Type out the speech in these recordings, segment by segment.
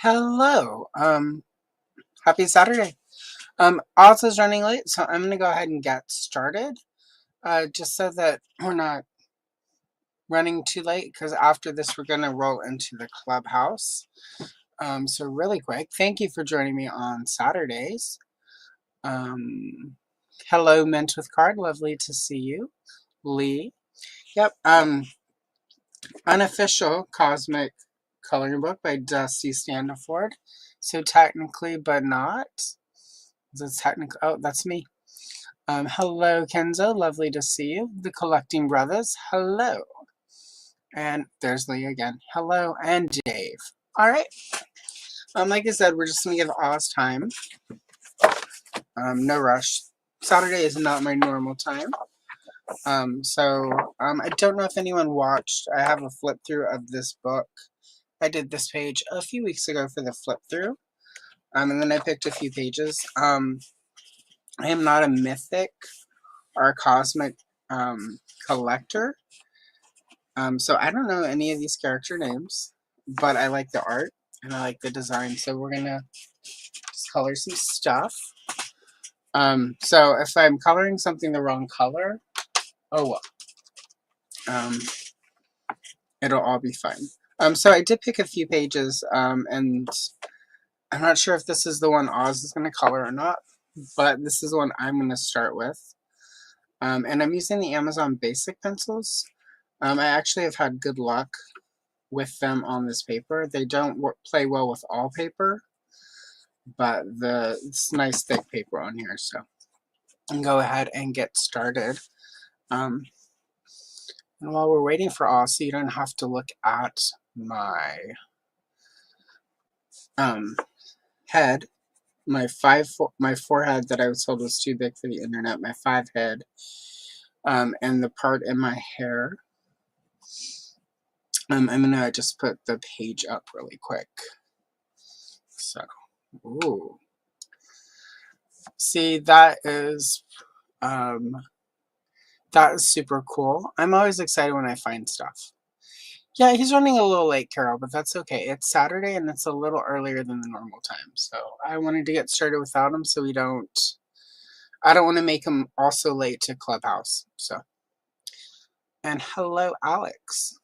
Hello. Happy Saturday. Oz is running late, so I'm gonna go ahead and get started. Just so that we're not running too late, because after this we're gonna roll into the Clubhouse. So really quick, thank you for joining me on Saturdays. Hello, Mint with Card. Lovely to see you, Lee. Yep. Unofficial Cosmic Coloring Book by Dusty Standiford. So technically, but not. That's technical. Oh, that's me. Hello, Kenzo. Lovely to see you. The Collecting Brothers. Hello. And there's Lee again. Hello, and Dave. All right. Like I said, we're just gonna give Oz time. No rush. Saturday is not my normal time. I don't know if anyone watched. I have a flip through of this book. I did this page a few weeks ago for the flip through. And then I picked a few pages. I am not a mythic or a cosmic collector. So I don't know any of these character names, but I like the art and I like the design. So we're gonna just color some stuff. So if I'm coloring something the wrong color, oh well. It'll all be fine. So I did pick a few pages, and I'm not sure if this is the one Oz is gonna color or not, but this is the one I'm gonna start with. And I'm using the Amazon Basic pencils. I actually have had good luck with them on this paper. They don't play well with all paper, but it's nice thick paper on here, so I'll go ahead and get started. And while we're waiting for Oz, so you don't have to look at my head, my forehead that I was told was too big for the internet, my 5 head, and the part in my hair. I'm gonna just put the page up really quick. So, ooh. See, that is super cool. I'm always excited when I find stuff. Yeah, he's running a little late, Carol, but that's okay. It's Saturday and it's a little earlier than the normal time. So I wanted to get started without him so I don't want to make him also late to Clubhouse. So, and hello, Alex.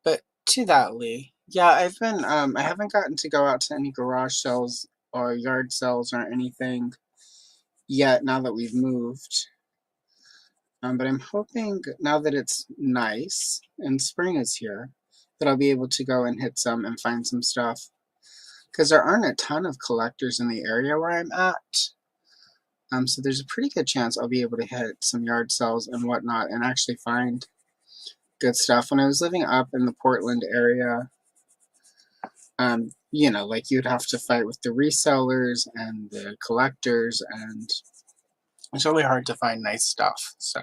But to that, Lee, yeah, I haven't gotten to go out to any garage sales or yard sales or anything yet now that we've moved. But I'm hoping now that it's nice and spring is here that I'll be able to go and hit some and find some stuff. Because there aren't a ton of collectors in the area where I'm at. So there's a pretty good chance I'll be able to hit some yard sales and whatnot and actually find good stuff. When I was living up in the Portland area, you know, like you'd have to fight with the resellers and the collectors, and it's really hard to find nice stuff. So,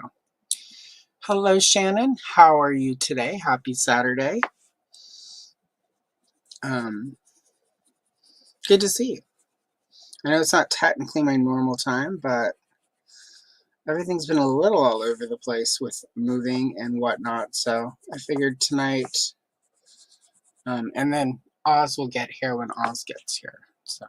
hello, Shannon. How are you today? Happy Saturday. Good to see you. I know it's not technically my normal time, but everything's been a little all over the place with moving and whatnot. So I figured tonight, and then Oz will get here when Oz gets here. So.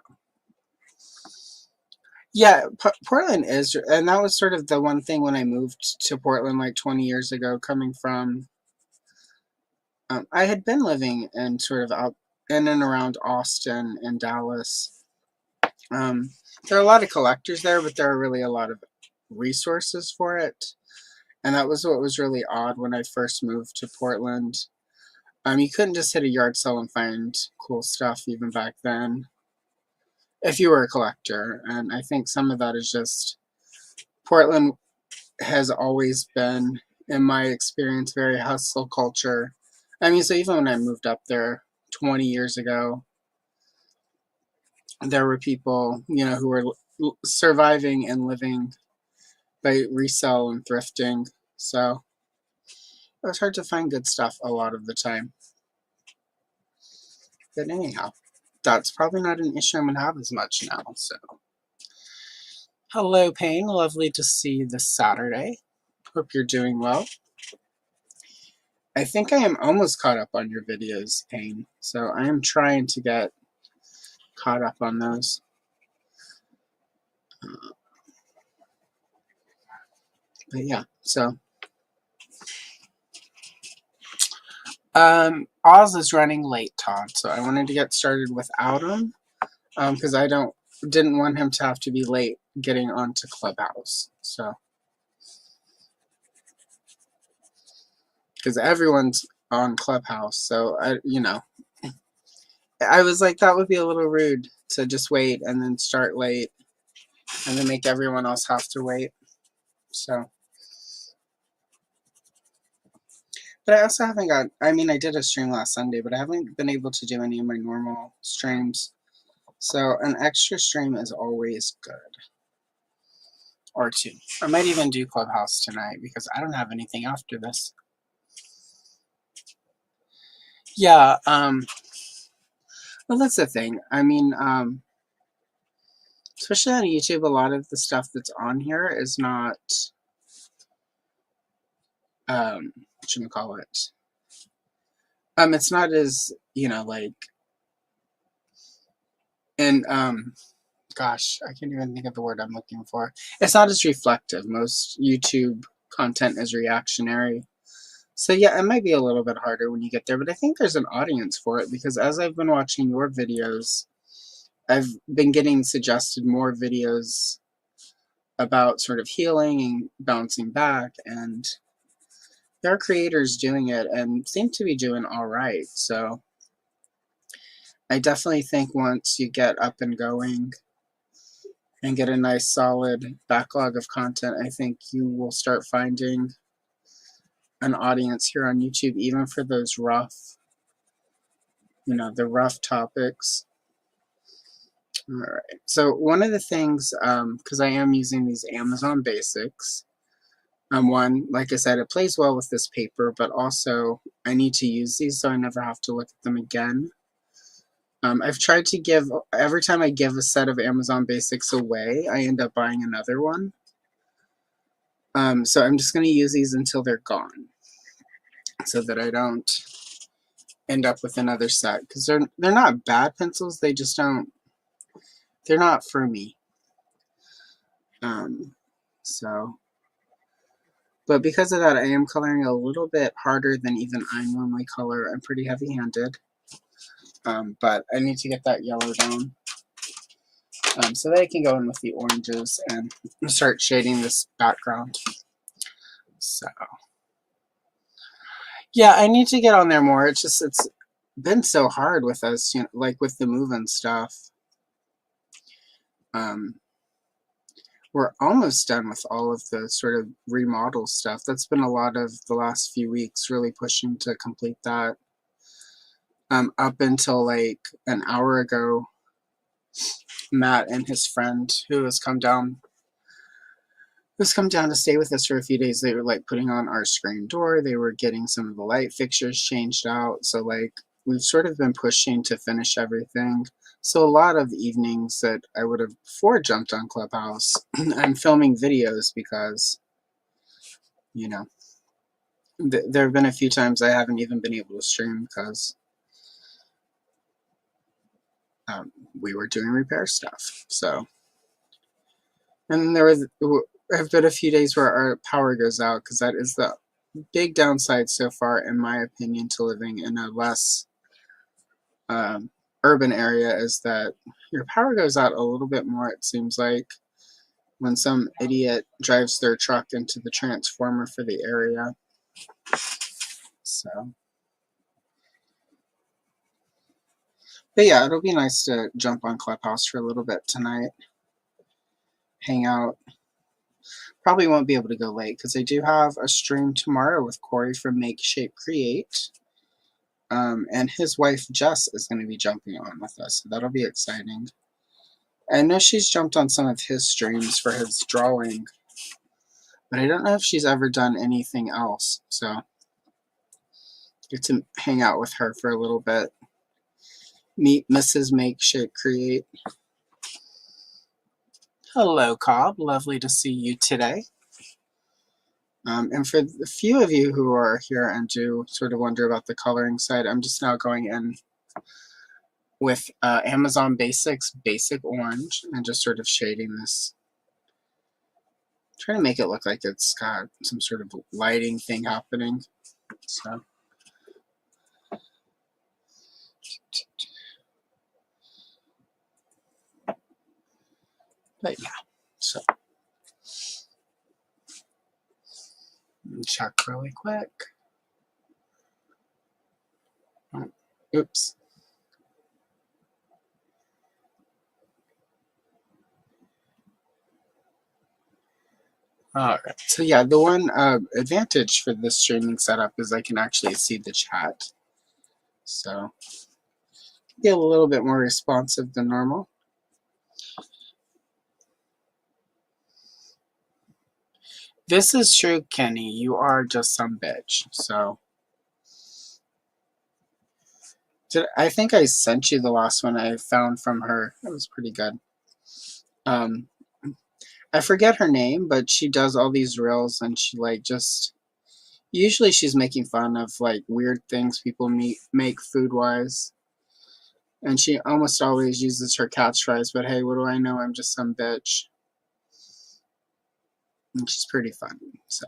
Yeah, Portland is, and that was sort of the one thing when I moved to Portland like 20 years ago, coming from, I had been living in sort of out in and around Austin and Dallas. There are a lot of collectors there, but there are really a lot of resources for it. And that was what was really odd when I first moved to Portland. You couldn't just hit a yard sale and find cool stuff even back then, if you were a collector. And I think some of that is just Portland has always been, in my experience, very hustle culture. I mean, so even when I moved up there 20 years ago, there were people, you know, who were surviving and living by resell and thrifting. So it was hard to find good stuff a lot of the time. But anyhow, that's probably not an issue I'm going to have as much now. So, hello, Payne. Lovely to see you this Saturday. Hope you're doing well. I think I am almost caught up on your videos, Payne. So I am trying to get caught up on those. But yeah, so Oz is running late, Todd. So I wanted to get started without him, because I didn't want him to have to be late getting onto Clubhouse. So because everyone's on Clubhouse, so I was like, that would be a little rude to just wait and then start late and then make everyone else have to wait. So, but I also haven't got, I mean, I did a stream last Sunday, but I haven't been able to do any of my normal streams. So an extra stream is always good. Or two. I might even do Clubhouse tonight because I don't have anything after this. Yeah, well, that's the thing. I mean, especially on YouTube, a lot of the stuff that's on here is not, whatchamacallit? It's not as, like, and, gosh, I can't even think of the word I'm looking for. It's not as reflective. Most YouTube content is reactionary. So yeah, it might be a little bit harder when you get there, but I think there's an audience for it because as I've been watching your videos, I've been getting suggested more videos about sort of healing and bouncing back, and there are creators doing it and seem to be doing all right. So I definitely think once you get up and going and get a nice solid backlog of content, I think you will start finding an audience here on YouTube, even for those rough, the rough topics. All right. So one of the things, because I am using these Amazon basics, one, like I said, it plays well with this paper, but also I need to use these so I never have to look at them again. I've tried to give, every time I give a set of Amazon basics away, I end up buying another one. So I'm just going to use these until they're gone so that I don't end up with another set. Because they're not bad pencils, they just don't, they're not for me. But because of that, I am coloring a little bit harder than even I normally color. I'm pretty heavy-handed. But I need to get that yellow down so that I can go in with the oranges and start shading this background. So, yeah, I need to get on there more. It's been so hard with us, like with the move-in stuff. We're almost done with all of the sort of remodel stuff. That's been a lot of the last few weeks, really pushing to complete that. Up until like an hour ago, Matt and his friend who has come down to stay with us for a few days, they were like putting on our screen door. They were getting some of the light fixtures changed out. So like we've sort of been pushing to finish everything. So a lot of evenings that I would have before jumped on Clubhouse, I'm filming videos because, there have been a few times I haven't even been able to stream because we were doing repair stuff. So, and there have been a few days where our power goes out because that is the big downside so far, in my opinion, to living in a less urban area, is that your power goes out a little bit more, it seems like, when some idiot drives their truck into the transformer for the area. So, but yeah, it'll be nice to jump on Clubhouse for a little bit tonight, hang out. Probably won't be able to go late because I do have a stream tomorrow with Corey from Make Shape Create. And his wife Jess is going to be jumping on with us, so that'll be exciting. I know she's jumped on some of his streams for his drawing, but I don't know if she's ever done anything else, so get to hang out with her for a little bit. Meet Mrs. Make Shape Create. Hello, Cobb. Lovely to see you today. And for the few of you who are here and do sort of wonder about the coloring side, I'm just now going in with Amazon Basics Basic Orange and just sort of shading this. Trying to make it look like it's got some sort of lighting thing happening. So. But yeah, so check really quick. Oh, oops. Alright, so yeah, the one advantage for this streaming setup is I can actually see the chat. So, get a little bit more responsive than normal. This is true, Kenny. You are just some bitch. So, I think I sent you the last one I found from her. It was pretty good. I forget her name, but she does all these reels and she like just usually she's making fun of like weird things people make food wise. And she almost always uses her catchphrase, but hey, what do I know? I'm just some bitch. And she's pretty funny, so.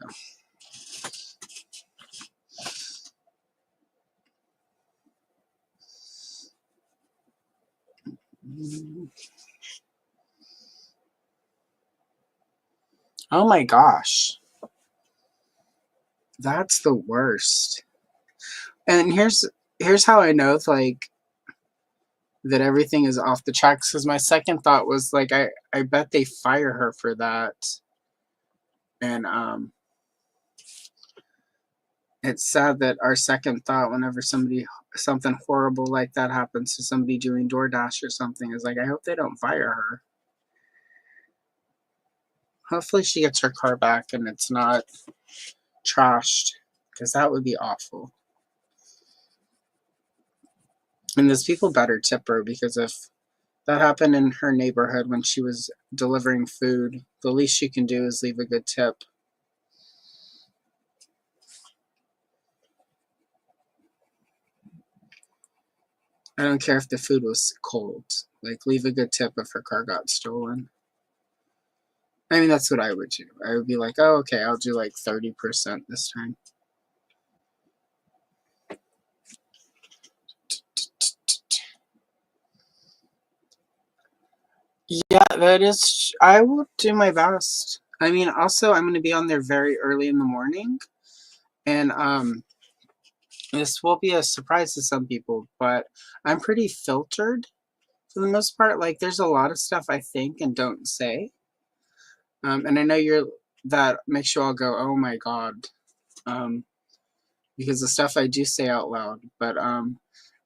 Oh my gosh. That's the worst. And here's how I know like that everything is off the tracks, because my second thought was like I bet they fire her for that. And it's sad that our second thought whenever something horrible like that happens to somebody doing DoorDash or something is like, I hope they don't fire her. Hopefully she gets her car back and it's not trashed, because that would be awful. And those people better tip her, because if that happened in her neighborhood when she was delivering food, the least you can do is leave a good tip. I don't care if the food was cold. Like, leave a good tip if her car got stolen. I mean, that's what I would do. I would be like, oh, okay, I'll do like 30% this time. Yeah, that is. I will do my best. I mean, also, I'm going to be on there very early in the morning. And this will be a surprise to some people, but I'm pretty filtered for the most part. Like, there's a lot of stuff I think and don't say. And I know that makes you all go, oh my God. Because the stuff I do say out loud, but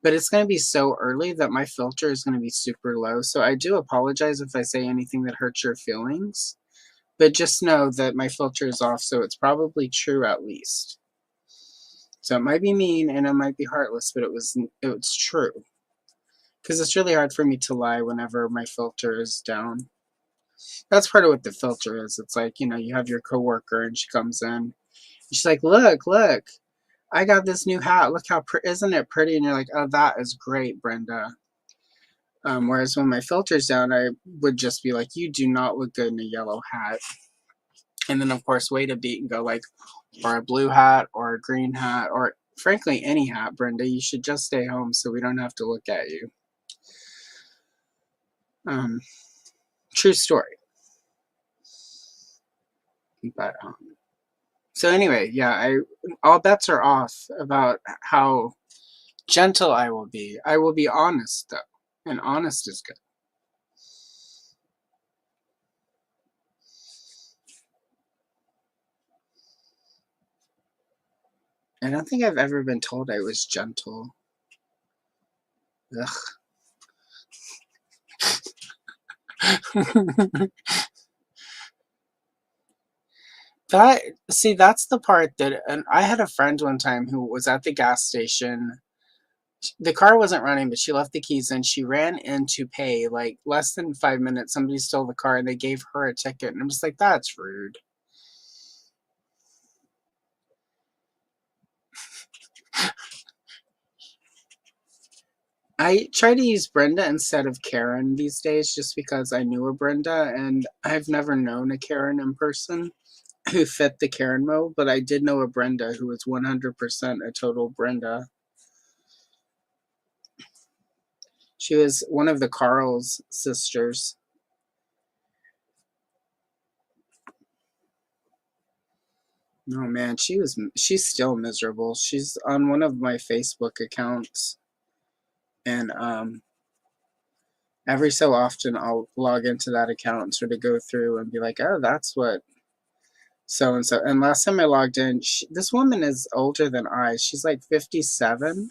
it's going to be so early that my filter is going to be super low. So I do apologize if I say anything that hurts your feelings, but just know that my filter is off, so it's probably true at least. So it might be mean and it might be heartless, but it's true. Because it's really hard for me to lie whenever my filter is down. That's part of what the filter is. It's like, you have your coworker and she comes in. And she's like, look, I got this new hat. Look how isn't it pretty? And you're like, oh, that is great, Brenda. Whereas when my filter's down, I would just be like, you do not look good in a yellow hat. And then, of course, wait a beat and go like, or a blue hat or a green hat, or frankly, any hat, Brenda. You should just stay home so we don't have to look at you. True story. But so anyway, yeah, all bets are off about how gentle I will be. I will be honest though, and honest is good. I don't think I've ever been told I was gentle. Ugh. That's the part that, and I had a friend one time who was at the gas station. The car wasn't running, but she left the keys and she ran in to pay. Like less than 5 minutes, somebody stole the car and they gave her a ticket. And I'm just like, that's rude. I try to use Brenda instead of Karen these days just because I knew a Brenda and I've never known a Karen in person who fit the Karen mold, but I did know a Brenda who was 100% a total Brenda. She was one of the Carl's sisters. Oh man, she's still miserable. She's on one of my Facebook accounts, and every so often I'll log into that account and sort of go through and be like, oh, that's what so and so. And last time I logged in, this woman is older than I. She's like 57,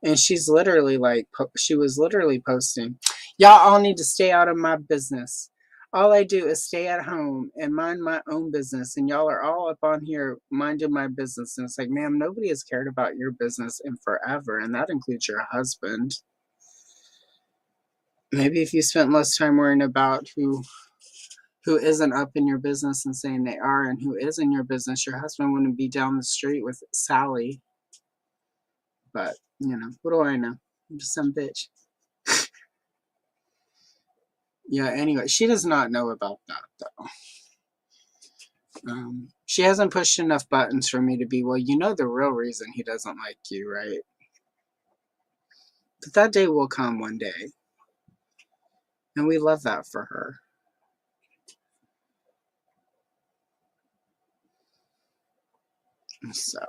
and she's literally like, she was literally posting, y'all all need to stay out of my business. All I do is stay at home and mind my own business, and y'all are all up on here minding my business. And it's like, ma'am, nobody has cared about your business in forever, and that includes your husband. Maybe if you spent less time worrying about who isn't up in your business and saying they are, and who is in your business, your husband wouldn't be down the street with Sally. But, you know, what do I know? I'm just some bitch. Yeah, anyway, she does not know about that, though. She hasn't pushed enough buttons for me to be, well, you know the real reason he doesn't like you, right? But that day will come one day. And we love that for her. So.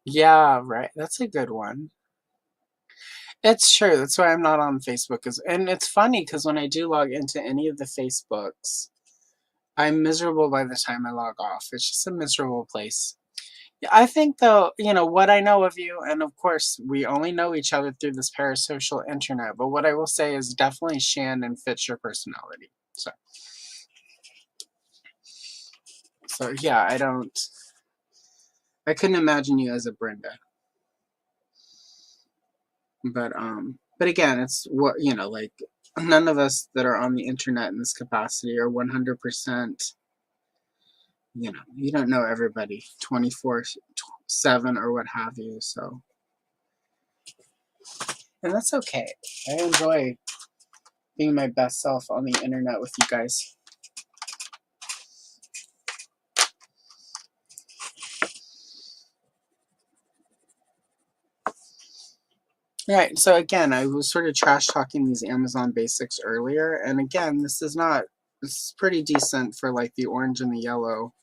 Yeah, right. That's a good one. It's true. That's why I'm not on Facebook. And it's funny because when I do log into any of the Facebooks, I'm miserable by the time I log off. It's just a miserable place. Yeah, I think, though, you know, what I know of you, and of course, we only know each other through this parasocial internet, but what I will say is definitely Shannon fits your personality. So yeah, I couldn't imagine you as a Brenda. But again, it's what, you know, like, none of us that are on the internet in this capacity are 100%, you know, you don't know everybody 24/7 or what have you, so. And that's okay. I enjoy being my best self on the internet with you guys. Right, so again, I was sort of trash talking these Amazon basics earlier, and again, this is pretty decent for like the orange and the yellow.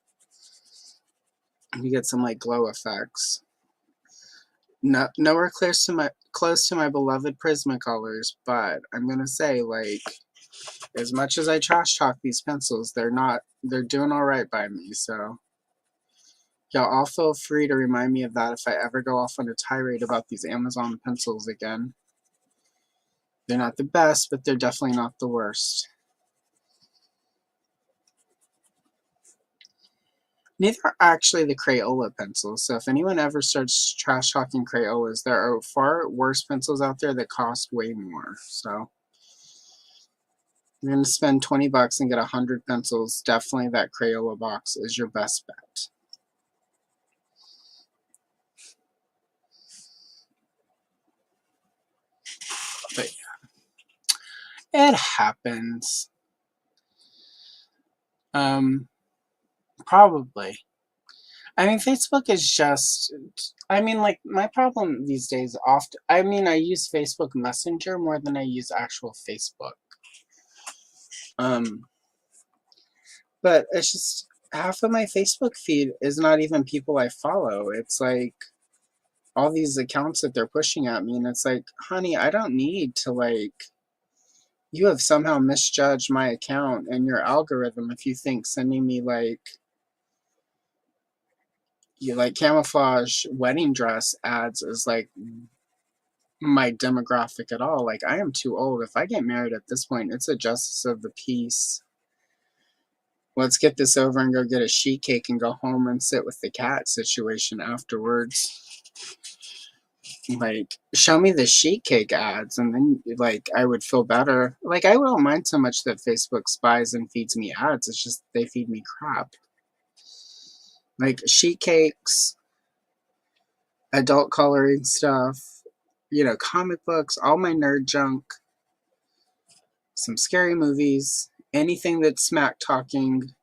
You get some like glow effects. Nowhere close to my beloved Prismacolors, but I'm gonna say, like, as much as I trash talk these pencils, they're doing all right by me. So y'all all feel free to remind me of that if I ever go off on a tirade about these Amazon pencils again. They're not the best, but they're definitely not the worst. Neither are actually the Crayola pencils, so if anyone ever starts trash talking Crayolas, there are far worse pencils out there that cost way more. So you're going to spend $20 and get 100 pencils, definitely that Crayola box is your best bet. But yeah, it happens. Probably. I mean, Facebook is just, I mean, like, my problem these days I use Facebook Messenger more than I use actual Facebook. But it's just, half of my Facebook feed is not even people I follow. It's like all these accounts that they're pushing at me, and it's like, honey, I don't need to, like, you have somehow misjudged my account and your algorithm if you think sending me like camouflage wedding dress ads is like my demographic at all. Like, I am too old. If I get married at this point, it's a justice of the peace. Let's get this over and go get a sheet cake and go home and sit with the cat situation afterwards. Like, show me the sheet cake ads, and then, like, I would feel better. Like, I don't mind so much that Facebook spies and feeds me ads. It's just they feed me crap. like sheet cakes, adult coloring stuff, you know, comic books, all my nerd junk, some scary movies, anything that's smack talking,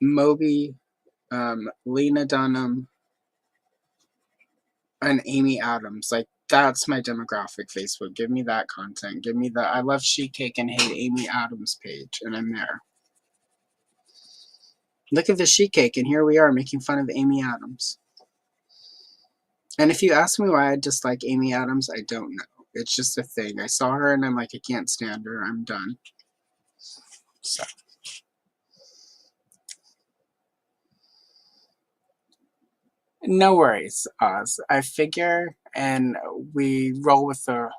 Moby, Lena Dunham, and Amy Adams. Like, that's my demographic Facebook. Give me that content. Give me the I love sheet cake and hate Amy Adams page, and I'm there. Look at the sheet cake, and here we are making fun of Amy Adams. And if you ask me why I dislike Amy Adams, I don't know. It's just a thing. I saw her and I'm like, I can't stand her. I'm done. So. No worries, Oz. I figure, and we roll with it.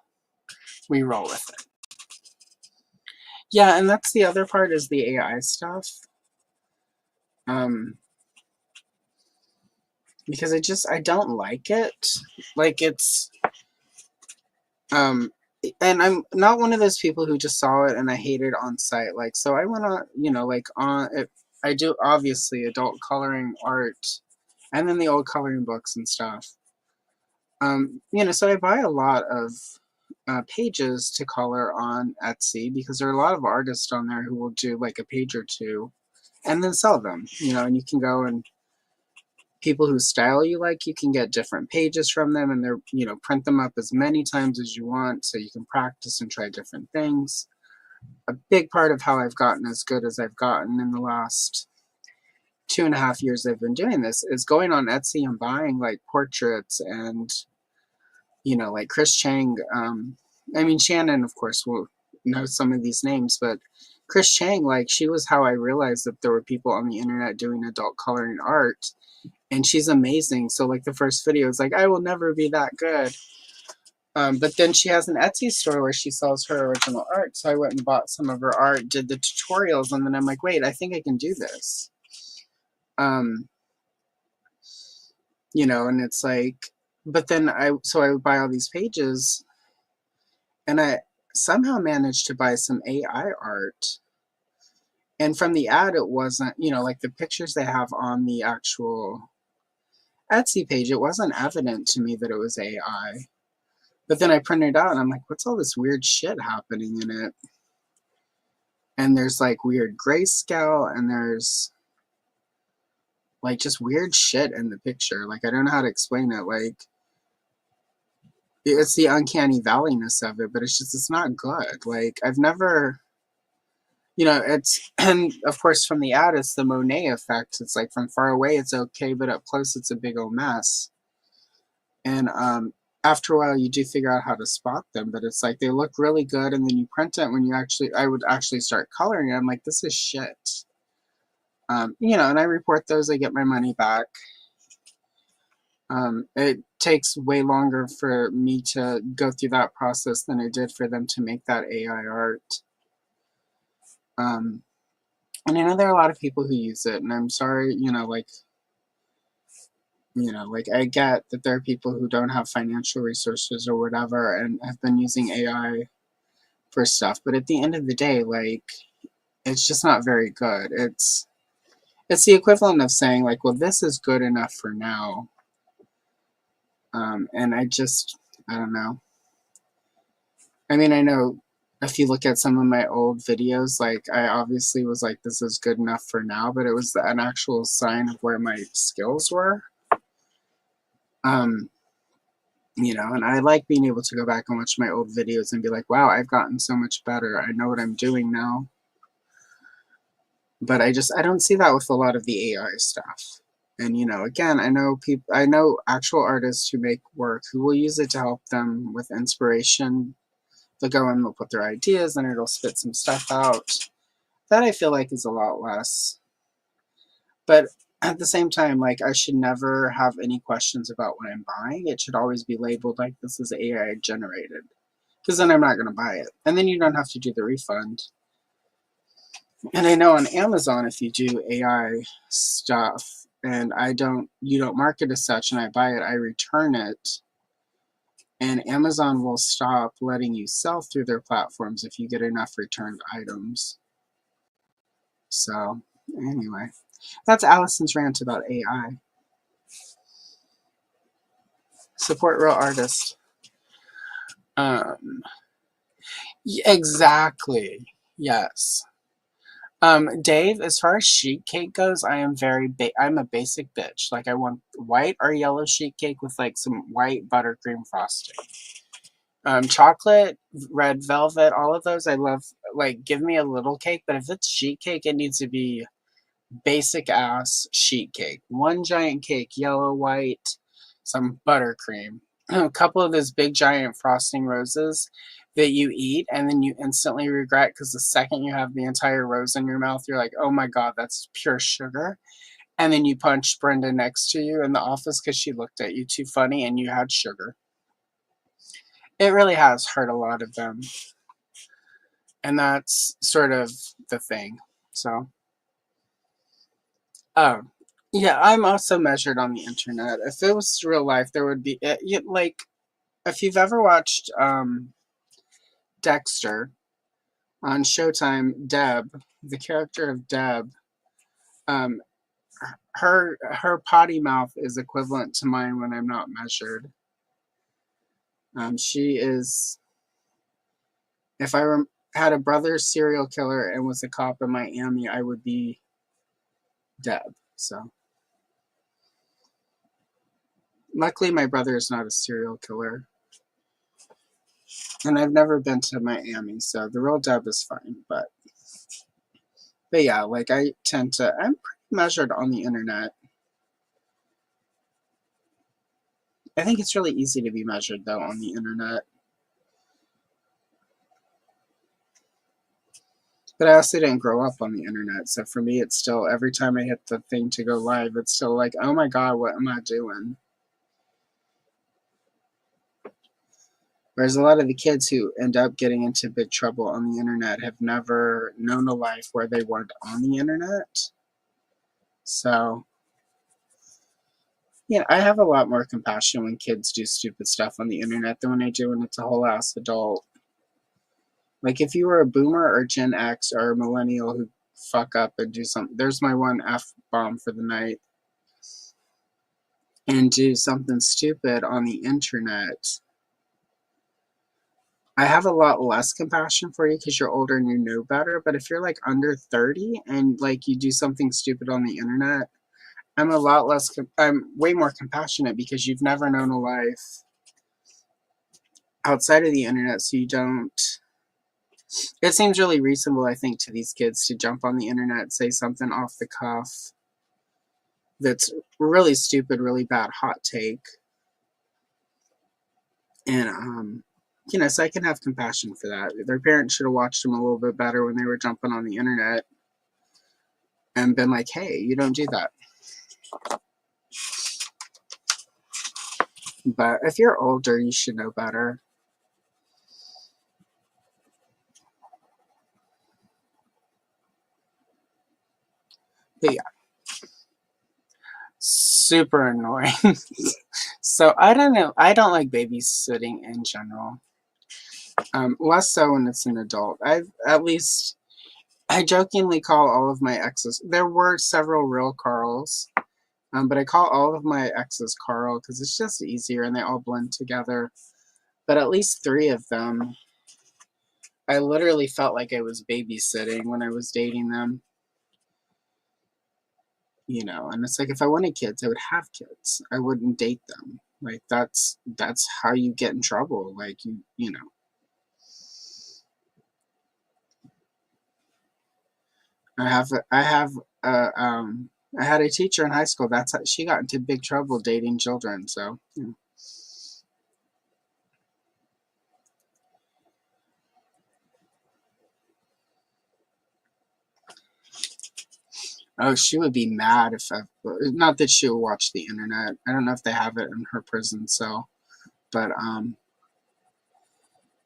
Yeah, and that's the other part is the AI stuff. Because I don't like it. Like, it's and I'm not one of those people who just saw it and I hate it on site. Like, so I went on, you know, like on it. I do obviously adult coloring art, and then the old coloring books and stuff. You know, so I buy a lot of pages to color on Etsy because there are a lot of artists on there who will do like a page or two and then sell them, you know, and you can go and people whose style you like, you can get different pages from them and they're, you know, print them up as many times as you want so you can practice and try different things. A big part of how I've gotten as good as I've gotten in the last 2.5 years I've been doing this is going on Etsy and buying like portraits and, you know, like Chris Chang. I mean, Shannon, of course, will know some of these names, but Chris Chang, like, she was how I realized that there were people on the internet doing adult coloring art, and she's amazing. So, like, the first video is like, I will never be that good. But then she has an Etsy store where she sells her original art. So I went and bought some of her art, did the tutorials, and then I'm like, wait, I think I can do this. You know, and it's like, but then I would buy all these pages and I somehow managed to buy some AI art. And from the ad, it wasn't, you know, like the pictures they have on the actual Etsy page, it wasn't evident to me that it was AI. But then I printed it out and I'm like, what's all this weird shit happening in it? And there's like weird grayscale and there's like just weird shit in the picture. Like, I don't know how to explain it. Like, it's the uncanny valleyness of it, but it's not good. Like, I've never, you know, it's, and of course from the ad, it's the Monet effect. It's like from far away, it's okay, but up close, it's a big old mess. And after a while, you do figure out how to spot them, but it's like they look really good, and then you print it when I would actually start coloring it. I'm like, this is shit. You know, and I report those, I get my money back. It takes way longer for me to go through that process than it did for them to make that AI art. And I know there are a lot of people who use it, and I'm sorry, you know, like I get that there are people who don't have financial resources or whatever and have been using AI for stuff, but at the end of the day, like, it's just not very good. It's the equivalent of saying like, well, this is good enough for now. And I don't know. I mean, I know if you look at some of my old videos, like, I obviously was like, this is good enough for now, but it was an actual sign of where my skills were. You know, and I like being able to go back and watch my old videos and be like, wow, I've gotten so much better. I know what I'm doing now. But I don't see that with a lot of the AI stuff. And, you know, again, I know actual artists who make work who will use it to help them with inspiration. They'll go and they'll put their ideas and it'll spit some stuff out. That I feel like is a lot less. But at the same time, like, I should never have any questions about what I'm buying. It should always be labeled like this is AI generated. Because then I'm not going to buy it. And then you don't have to do the refund. And I know on Amazon, if you do AI stuff and you don't mark it as such and I buy it, I return it. And Amazon will stop letting you sell through their platforms if you get enough returned items. So, Anyway, that's Allison's rant about AI. Support real artists. Exactly. Yes. Dave, as far as sheet cake goes, I am I'm a basic bitch. Like, I want white or yellow sheet cake with like some white buttercream frosting. Chocolate, red velvet, all of those I love. Like, give me a little cake, but if it's sheet cake, it needs to be basic ass sheet cake. One giant cake, yellow, white, some buttercream, a couple of those big giant frosting roses that you eat and then you instantly regret because the second you have the entire rose in your mouth, you're like, oh my God, that's pure sugar. And then you punch Brenda next to you in the office because she looked at you too funny and you had sugar. It really has hurt a lot of them. And that's sort of the thing. So, oh, yeah, I'm also measured on the internet. If it was real life, there would be, like, if you've ever watched Dexter on Showtime, Deb, the character of Deb, um, her potty mouth is equivalent to mine when I'm not measured. She is, if I had a brother serial killer and was a cop in Miami, I would be Deb. So, luckily, my brother is not a serial killer. And I've never been to Miami, so the real Deb is fine. But yeah, like I'm pretty measured on the internet. I think it's really easy to be measured though on the internet. But I also didn't grow up on the internet, so for me it's still, every time I hit the thing to go live, it's still like, oh my God, what am I doing? Whereas a lot of the kids who end up getting into big trouble on the internet have never known a life where they weren't on the internet. So, yeah, I have a lot more compassion when kids do stupid stuff on the internet than when I do when it's a whole ass adult. Like, if you were a boomer or Gen X or a millennial who fuck up and do something, there's my one F-bomb for the night, and do something stupid on the internet, I have a lot less compassion for you because you're older and you know better. But if you're like under 30 and like you do something stupid on the internet, I'm way more compassionate because you've never known a life outside of the internet, so you don't. It seems really reasonable, I think, to these kids to jump on the internet, say something off the cuff that's really stupid, really bad hot take. And, so I can have compassion for that. Their parents should have watched them a little bit better when they were jumping on the internet and been like, hey, you don't do that. But if you're older, you should know better. But yeah. Super annoying. So I don't know. I don't like babysitting in general. Less so when it's an adult. I jokingly call all of my exes. There were several real Carls, but I call all of my exes Carl because it's just easier and they all blend together. But at least 3 of them, I literally felt like I was babysitting when I was dating them. And it's like, if I wanted kids, I would have kids. I wouldn't date them. Like, that's how you get in trouble. Like, you know. I had a teacher in high school. That's how she got into big trouble dating children. So, oh, she would be mad not that she would watch the internet. I don't know if they have it in her prison cell, but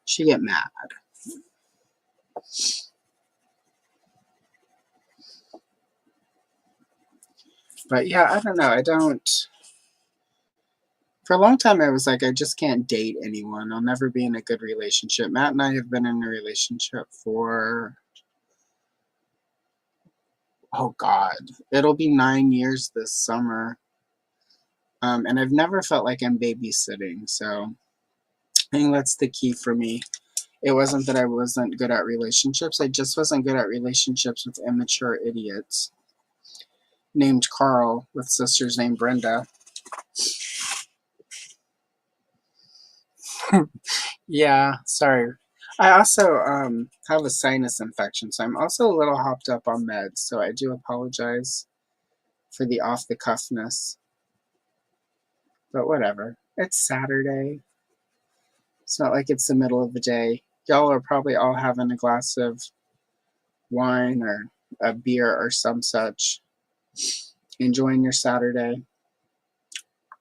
she'd get mad. But yeah, I don't know. For a long time, I was like, I just can't date anyone. I'll never be in a good relationship. Matt and I have been in a relationship for Oh God, it'll be 9 years this summer. And I've never felt like I'm babysitting, so I think that's the key for me. It wasn't that I wasn't good at relationships, I just wasn't good at relationships with immature idiots named Carl with sisters named Brenda. Yeah, sorry. I also have a sinus infection, so I'm also a little hopped up on meds, so I do apologize for the off-the-cuffness. But whatever. It's Saturday. It's not like it's the middle of the day. Y'all are probably all having a glass of wine or a beer or some such, enjoying your Saturday,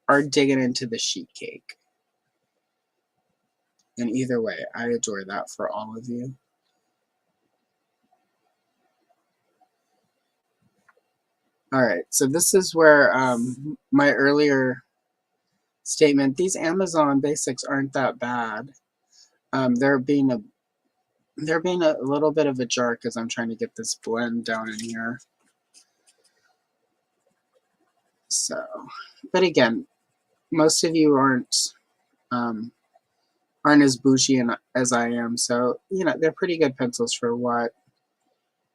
or digging into the sheet cake. And either way, I adore that for all of you. All right, so this is where my earlier statement, these Amazon basics aren't that bad. They're being a little bit of a jerk as I'm trying to get this blend down in here. So, but again, most of you aren't as bougie as I am, so you know they're pretty good pencils for what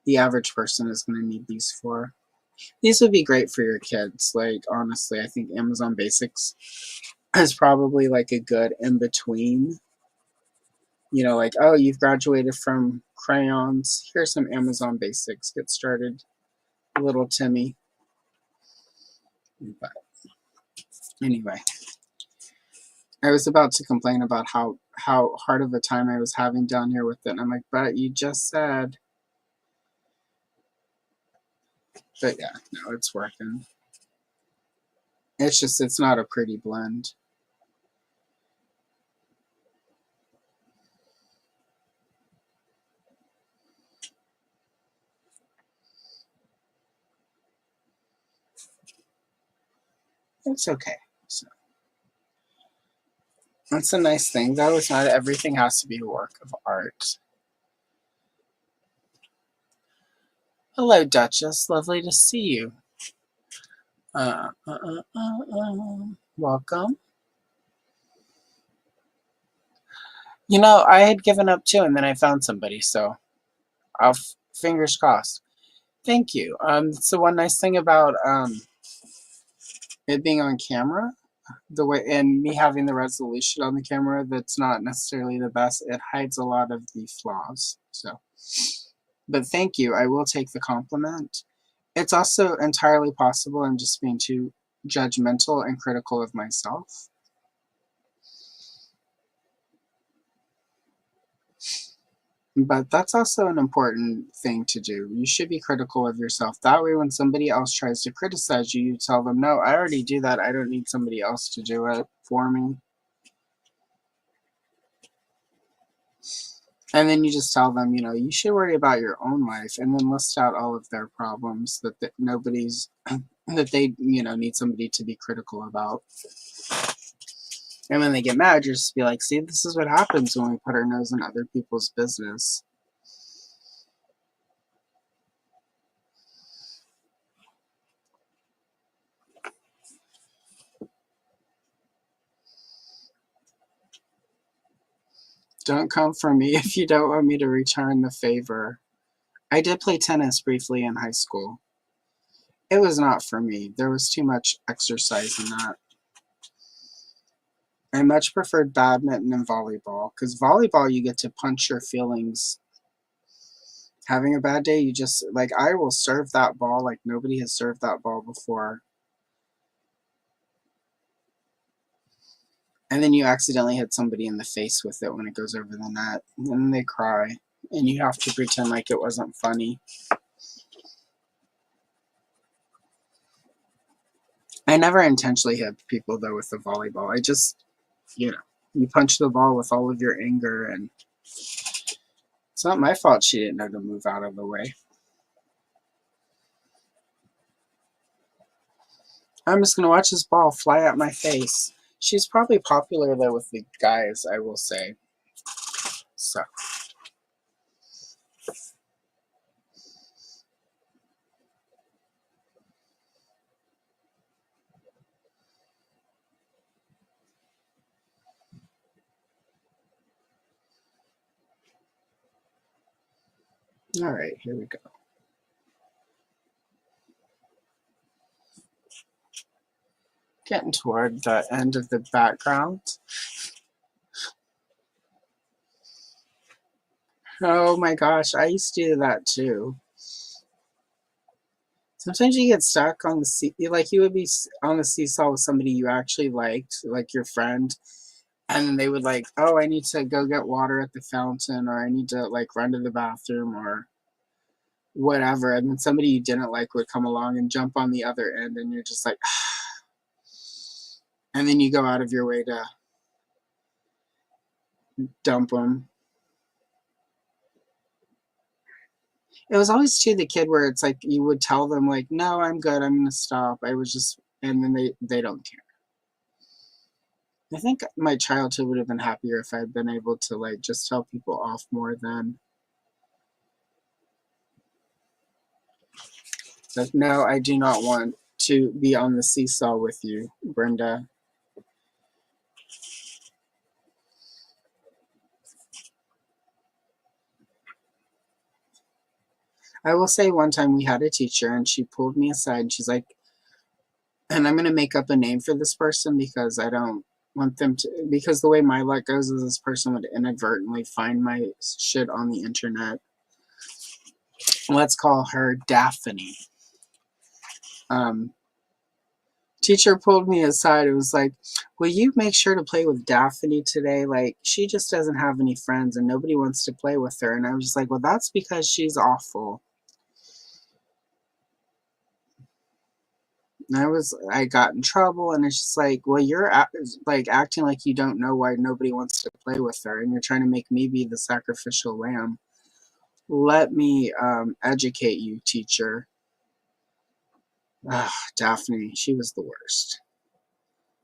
the average person is going to need these for. These would be great for your kids. Like honestly, I think Amazon Basics is probably like a good in between. You know, like, oh, you've graduated from crayons. Here's some Amazon Basics. Get started, little Timmy. But anyway, I was about to complain about how hard of a time I was having down here with it. And I'm like, but you just said. But yeah, no, it's working. It's just, it's not a pretty blend. It's okay. So that's a nice thing, though. It's not everything has to be a work of art. Hello, Duchess. Lovely to see you. Welcome. You know, I had given up too, and then I found somebody, so I'll fingers crossed. Thank you. It's the one nice thing about it being on camera, the way and me having the resolution on the camera that's not necessarily the best. It hides a lot of the flaws. So, but thank you. I will take the compliment. It's also entirely possible I'm just being too judgmental and critical of myself. But that's also an important thing to do. You should be critical of yourself. That way, when somebody else tries to criticize you, you tell them, no, I already do that. I don't need somebody else to do it for me. And then you just tell them, you know, you should worry about your own life and then list out all of their problems that nobody's, that they, you know, need somebody to be critical about. And when they get mad, you just be like, see, this is what happens when we put our nose in other people's business. Don't come for me if you don't want me to return the favor. I did play tennis briefly in high school. It was not for me. There was too much exercise in that. I much preferred badminton and volleyball, because volleyball you get to punch your feelings. Having a bad day, you just, like, I will serve that ball like nobody has served that ball before. And then you accidentally hit somebody in the face with it when it goes over the net. And then they cry. And you have to pretend like it wasn't funny. I never intentionally hit people, though, with the volleyball. I just, you know, you punch the ball with all of your anger, and it's not my fault she didn't know to move out of the way. I'm just going to watch this ball fly at my face. She's probably popular, though, with the guys, I will say. So. All right, here we go. Getting toward the end of the background. Oh my gosh, I used to do that too. Sometimes you get stuck on like you would be on the seesaw with somebody you actually liked, like your friend, and then they would like, oh, I need to go get water at the fountain, or I need to like run to the bathroom, or whatever, and then somebody you didn't like would come along and jump on the other end, and you're just like, and then you go out of your way to dump them. It was always too the kid where it's like you would tell them like, no, I'm good, I'm gonna stop. I was just, and then they don't care. I think my childhood would have been happier if I had been able to like just tell people off more than. Like, no, I do not want to be on the seesaw with you, Brenda. I will say one time we had a teacher and she pulled me aside and she's like, and I'm going to make up a name for this person because I don't want them to, because the way my luck goes is this person would inadvertently find my shit on the internet. Let's call her Daphne. Teacher pulled me aside and was like, will you make sure to play with Daphne today? Like, she just doesn't have any friends and nobody wants to play with her. And I was just like, well, that's because she's awful. And I got in trouble, and it's just like, well, you're like acting like you don't know why nobody wants to play with her, and you're trying to make me be the sacrificial lamb. Let me educate you, teacher. Daphne, she was the worst.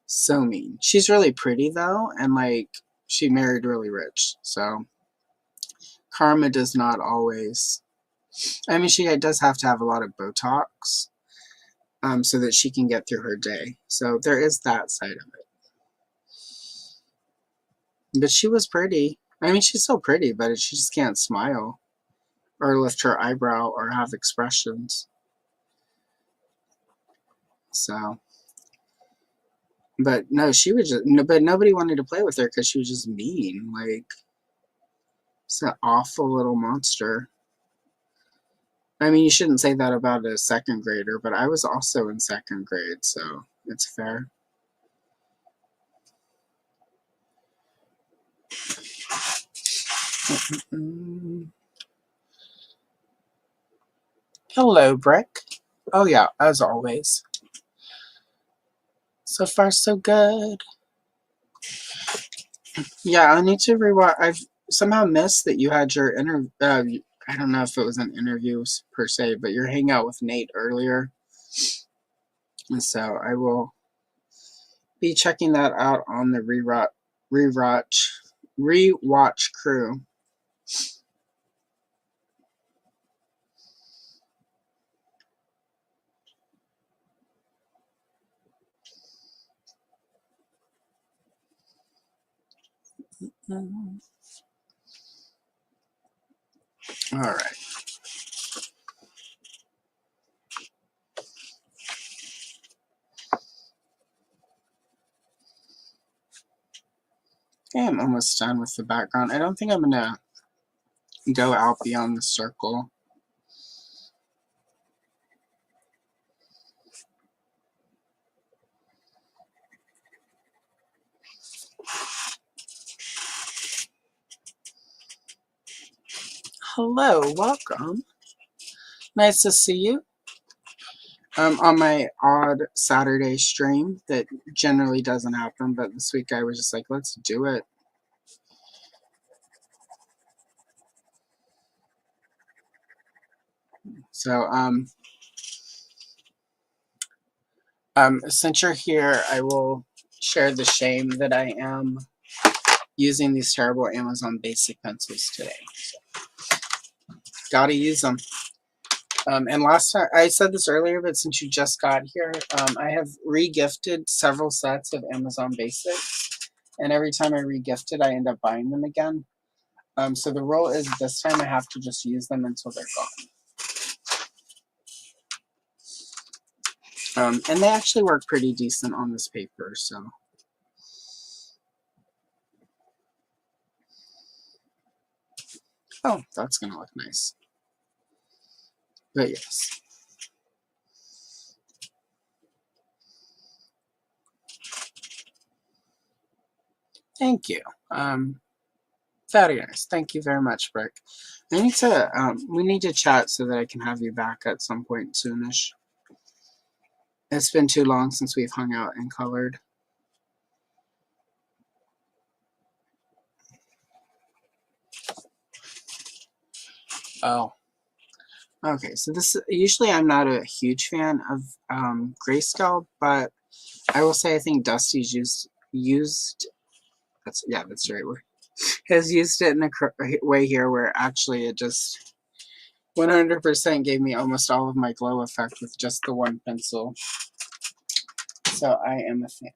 So mean. She's really pretty though, and like she married really rich, so karma does not always. I mean, she does have to have a lot of Botox, so that she can get through her day. So there is that side of it. But she was pretty. I mean, she's so pretty, but she just can't smile or lift her eyebrow or have expressions. So, but no, she was just, no, but nobody wanted to play with her because she was just mean. Like, it's an awful little monster. I mean, you shouldn't say that about a second grader, but I was also in second grade, so it's fair. Hello, Brick. Oh yeah, as always. So far, so good. Yeah, I need to rewatch. I've somehow missed that you had your interview. I don't know if it was an interview per se, but your hangout with Nate earlier. And so I will be checking that out on the rewatch crew. All right. Okay, I'm almost done with the background. I don't think I'm gonna go out beyond the circle. Hello, welcome. Nice to see you. On my odd Saturday stream that generally doesn't happen, but this week I was just like, let's do it. So, since you're here, I will share the shame that I am using these terrible Amazon Basic pencils today. Gotta use them. And last time, I said this earlier, but since you just got here, I have re-gifted several sets of Amazon Basics. And every time I re-gift it, I end up buying them again. So the rule is this time I have to just use them until they're gone. And they actually work pretty decent on this paper, so. Oh, that's gonna look nice. But yes. Thank you. Very nice. Thank you very much, Brick. I need to, we need to chat so that I can have you back at some point soonish. It's been too long since we've hung out and colored. Oh. Okay, so this, usually I'm not a huge fan of grayscale, but I will say I think Dusty's used that's the right word, has used it in a way here where actually it just 100% gave me almost all of my glow effect with just the one pencil. So I am a fan.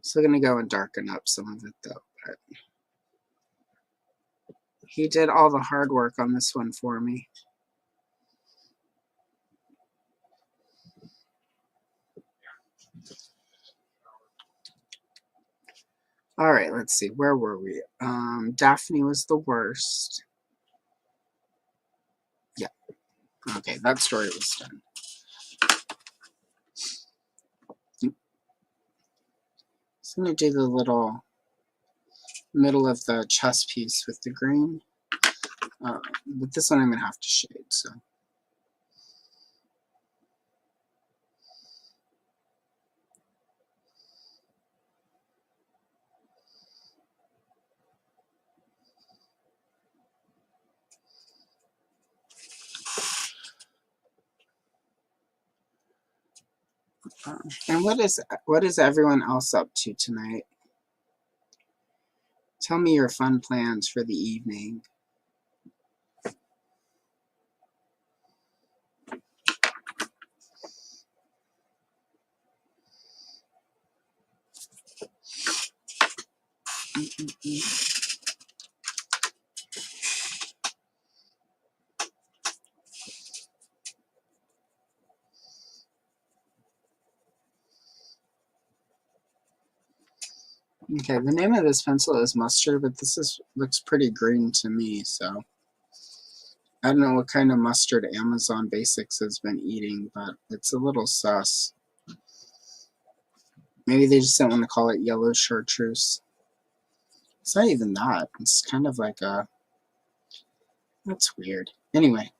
Still gonna go and darken up some of it though, but he did all the hard work on this one for me. All right, let's see. Where were we? Daphne was the worst. Yeah. Okay, that story was done. So I'm gonna do the little middle of the chest piece with the green. But this one I'm gonna have to shade, so. And what is everyone else up to tonight? Tell me your fun plans for the evening. Okay, the name of this pencil is Mustard, but this looks pretty green to me, so I don't know what kind of mustard Amazon Basics has been eating, but it's a little sus. Maybe they just don't want to call it yellow chartreuse. It's not even that. It's kind of like a... That's weird. Anyway.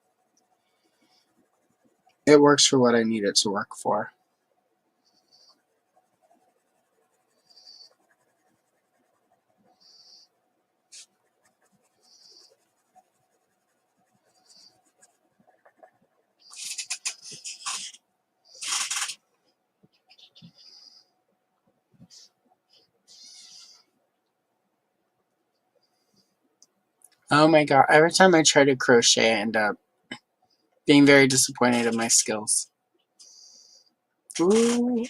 It works for what I need it to work for. Oh my god, every time I try to crochet, I end up being very disappointed in my skills. Ooh.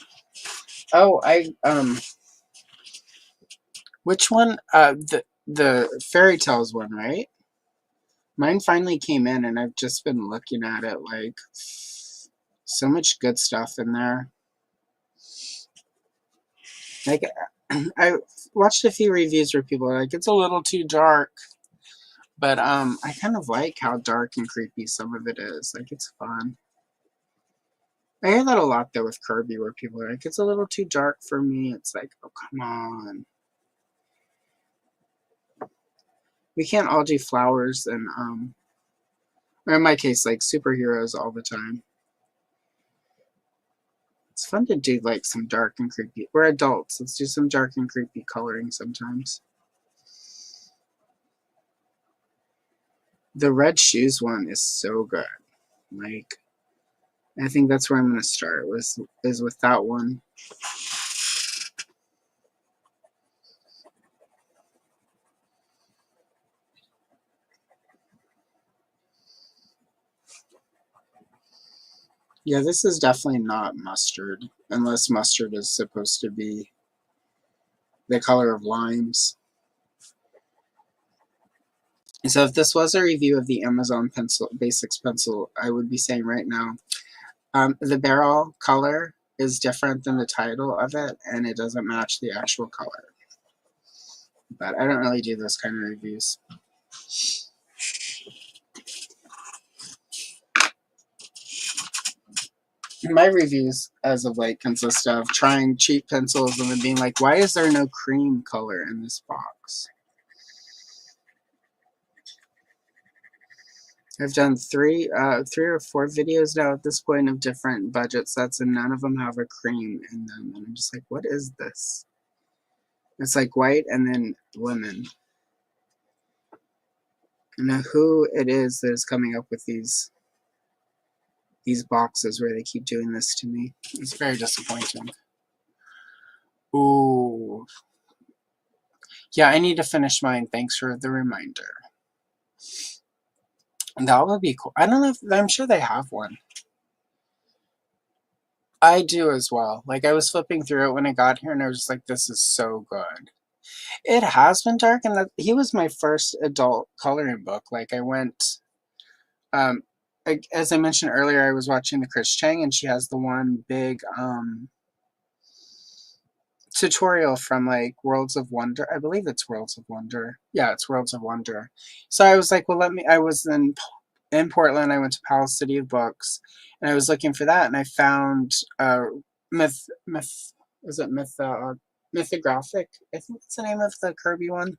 Oh, which one? The fairy tales one, right? Mine finally came in, and I've just been looking at it, like, so much good stuff in there. Like, I watched a few reviews where people are like, it's a little too dark. But, I kind of like how dark and creepy some of it is. Like, it's fun. I hear that a lot, though, with Kirby, where people are like, it's a little too dark for me. It's like, oh, come on. We can't all do flowers and, or in my case, like, superheroes all the time. It's fun to do, like, some dark and creepy. We're adults. Let's do some dark and creepy coloring sometimes. The red shoes one is so good. Like, I think that's where I'm going to start, is with that one. Yeah, this is definitely not mustard, unless mustard is supposed to be the color of limes. So if this was a review of the Amazon Basics pencil, I would be saying right now, the barrel color is different than the title of it, and it doesn't match the actual color. But I don't really do those kind of reviews. My reviews as of late consist of trying cheap pencils and then being like, why is there no cream color in this box? I've done three or four videos now at this point of different budget sets, and none of them have a cream in them. And I'm just like, what is this? It's like white and then lemon. I don't know who it is that is coming up with these boxes where they keep doing this to me. It's very disappointing. Ooh. Yeah, I need to finish mine. Thanks for the reminder. That would be cool. I don't know if, I'm sure they have one. I do as well. Like, I was flipping through it when I got here, and I was just like, this is so good. It has been dark, and he was my first adult coloring book. Like, I went, as I mentioned earlier, I was watching the Chris Chang, and she has the one big, tutorial from like Worlds of Wonder. I believe it's Worlds of Wonder. Yeah, it's Worlds of Wonder. So I was like, well, I was in Portland. I went to Palace City of Books, and I was looking for that, and I found Mythographic? I think that's the name of the Kirby one.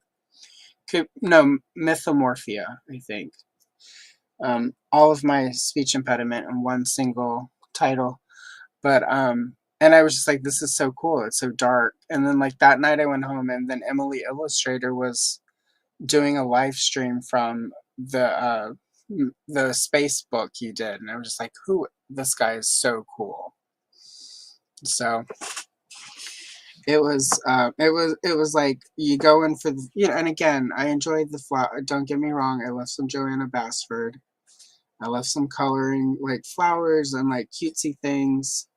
No, Mythomorphia, I think. All of my speech impediment in one single title. But and I was just like, this is so cool. It's so dark. And then like that night I went home, and then Emily Illustrator was doing a live stream from the space book you did, and I was just like, this guy is so cool. So it was like you go in for and again, I enjoyed the flower. Don't get me wrong, I love some Joanna Basford. I love some coloring, like flowers and like cutesy things.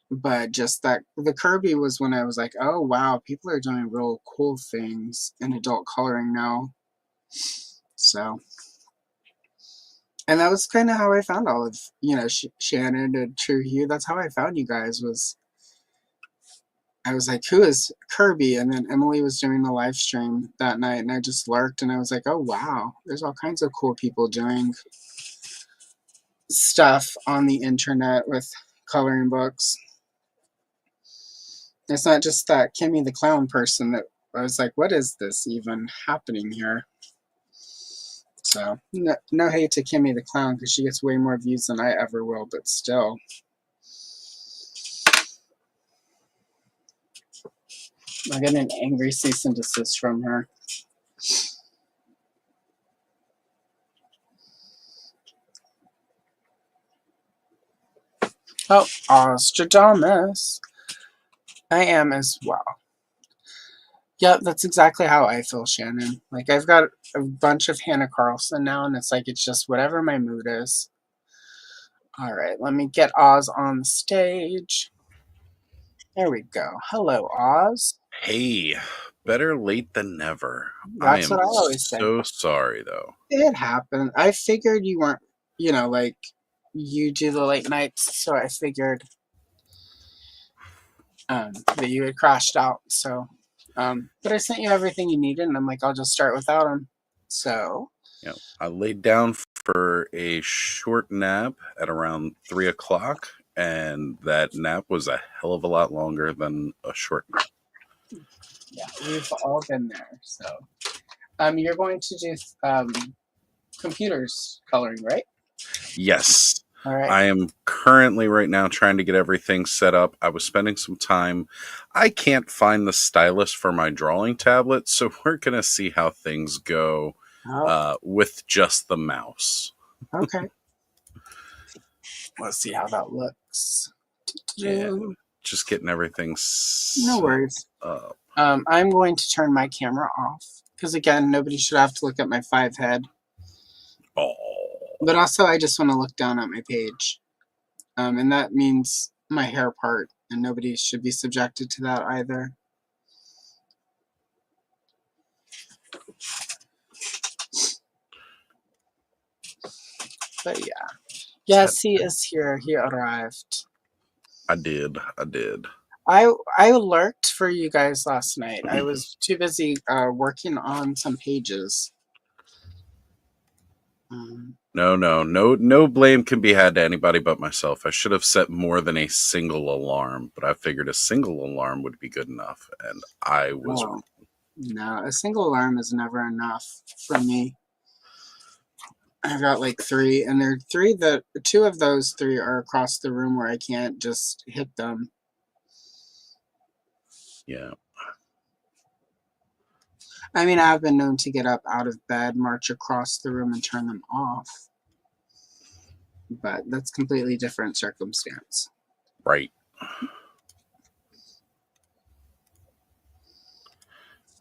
But just that the Kirby was when I was like, oh wow, people are doing real cool things in adult coloring now. So, and that was kind of how I found all of Shannon and True Hugh. That's how I found you guys. I was like, who is Kirby? And then Emily was doing the live stream that night, and I just lurked, and I was like, oh wow, there's all kinds of cool people doing stuff on the internet with coloring books. It's not just that Kimmy the Clown person that I was like, what is this even happening here? So, no hate to Kimmy the Clown, because she gets way more views than I ever will, but still. I get an angry cease and desist from her. Oh, Ozstradamus. I am as well. Yeah, that's exactly how I feel, Shannon. Like, I've got a bunch of Hannah Carlson now, and it's like, it's just whatever my mood is. All right, let me get Oz on the stage. There we go. Hello, Oz. Hey, better late than never. That's what I always say. So sorry, though. It happened. I figured you weren't, like, you do the late nights, so I figured that you had crashed out. So, but I sent you everything you needed, and I'm like, I'll just start without him. So, Yeah, I laid down for a short nap at around 3 o'clock, and that nap was a hell of a lot longer than a short nap. Yeah, we've all been there. So, you're going to do computers coloring, right? Yes. All right. I am currently right now trying to get everything set up. I was spending some time. I can't find the stylus for my drawing tablet, so we're going to see how things go with just the mouse. Okay. Let's see how that looks. Yeah, just getting everything No worries. up. I'm going to turn my camera off, because again, nobody should have to look at my 5 head. Oh. But also, I just want to look down at my page. And that means my hair part, and nobody should be subjected to that either. But yeah. Yes, he is here. He arrived. I did. I lurked for you guys last night. I was too busy working on some pages. No blame can be had to anybody but myself. I should have set more than a single alarm, but I figured a single alarm would be good enough, and I was wrong. No, a single alarm is never enough for me. I've got like 3, and there are 3 that 2 of those 3 are across the room where I can't just hit them. Yeah. I mean, I've been known to get up out of bed, march across the room, and turn them off. But that's completely different circumstance. Right.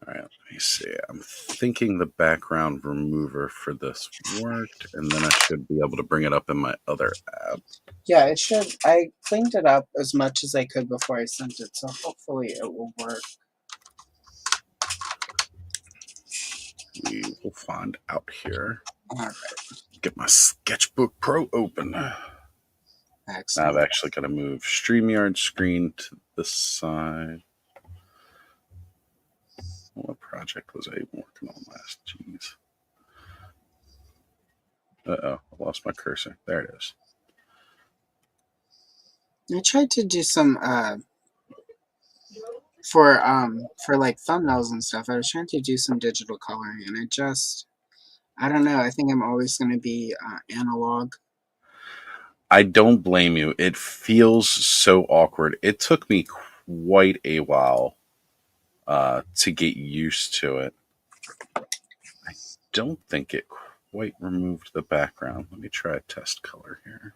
All right, let me see. I'm thinking the background remover for this worked, and then I should be able to bring it up in my other app. Yeah, it should. I cleaned it up as much as I could before I sent it, so hopefully it will work. We will find out here. All right. Get my Sketchbook Pro open. Excellent. I've actually got to move StreamYard screen to the side. What project was I even working on last? Jeez. Uh-oh, I lost my cursor. There it is. I tried to do some for like thumbnails and stuff. I was trying to do some digital coloring, and I don't know. I think I'm always going to be analog. I don't blame you. It feels so awkward. It took me quite a while to get used to it. I don't think it quite removed the background. Let me try a test color here.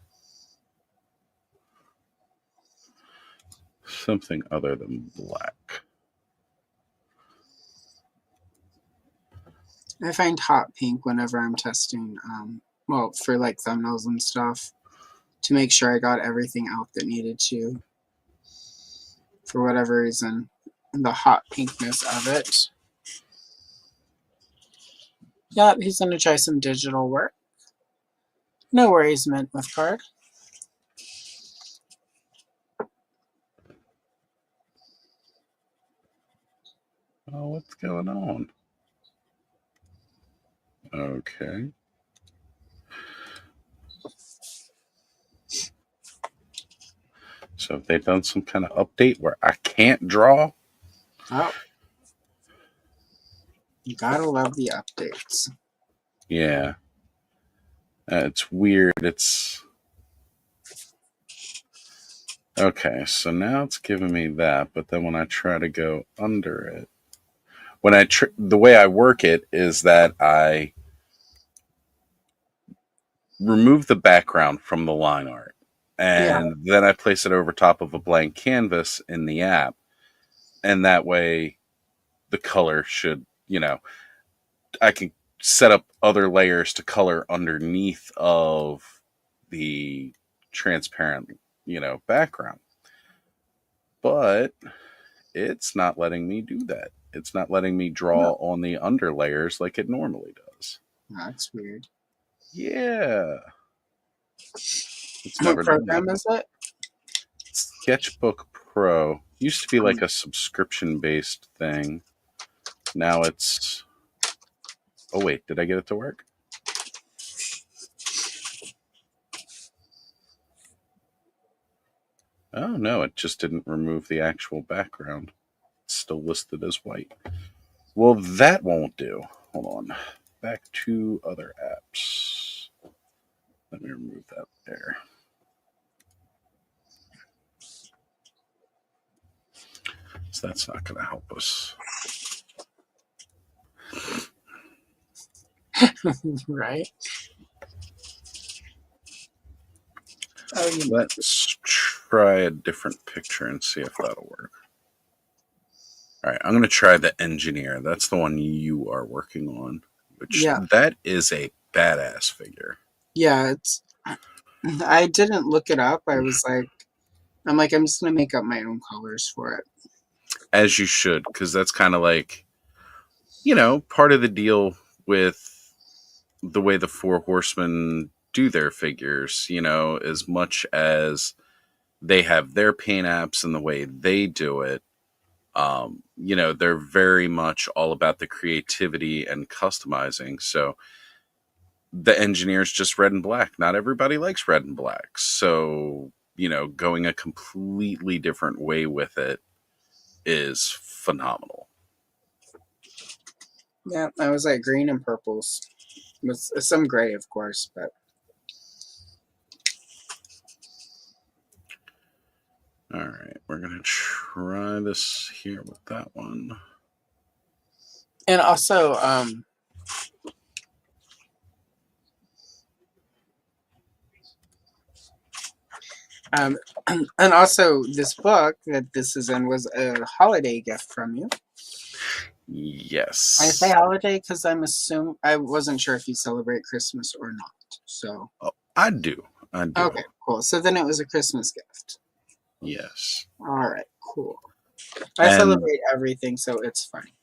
Something other than black. I find hot pink whenever I'm testing, well, for like thumbnails and stuff, to make sure I got everything out that needed to. For whatever reason, the hot pinkness of it. Yep, he's going to try some digital work. No worries, Mint with card. Oh, what's going on? Okay. So have they done some kind of update where I can't draw? Oh. You gotta love the updates. Yeah. It's weird. It's... Okay, so now it's giving me that, but then when I try to go under it, the way I work it is that I remove the background from the line art, and then I place it over top of a blank canvas in the app, and that way the color should, I can set up other layers to color underneath of the transparent, background. But it's not letting me do that. It's not letting me draw on the under layers like it normally does. That's weird. Yeah. What program is it? Sketchbook Pro. Used to be like a subscription-based thing. Now it's... Oh, wait. Did I get it to work? Oh, no. It just didn't remove the actual background. It's still listed as white. Well, that won't do. Hold on. Back to other apps. Let me remove that there. So that's not going to help us. Right. Let's try a different picture and see if that'll work. All right, I'm going to try the engineer. That's the one you are working on, which that is a badass figure. Yeah, I didn't look it up. I'm just going to make up my own colors for it. As you should, because that's kind of like, part of the deal with the way the Four Horsemen do their figures, as much as they have their paint apps and the way they do it. They're very much all about the creativity and customizing. So the engineer's just red and black. Not everybody likes red and black. So, going a completely different way with it is phenomenal. Yeah, I was like green and purples. With some gray, of course, but. All right, we're going to try this here with that one. And also, and also this book that this is in was a holiday gift from you. Yes. I say holiday because I wasn't sure if you celebrate Christmas or not. So. Oh, I do. Okay, cool. So then it was a Christmas gift. Yes. All right, cool. I celebrate everything, so it's fine.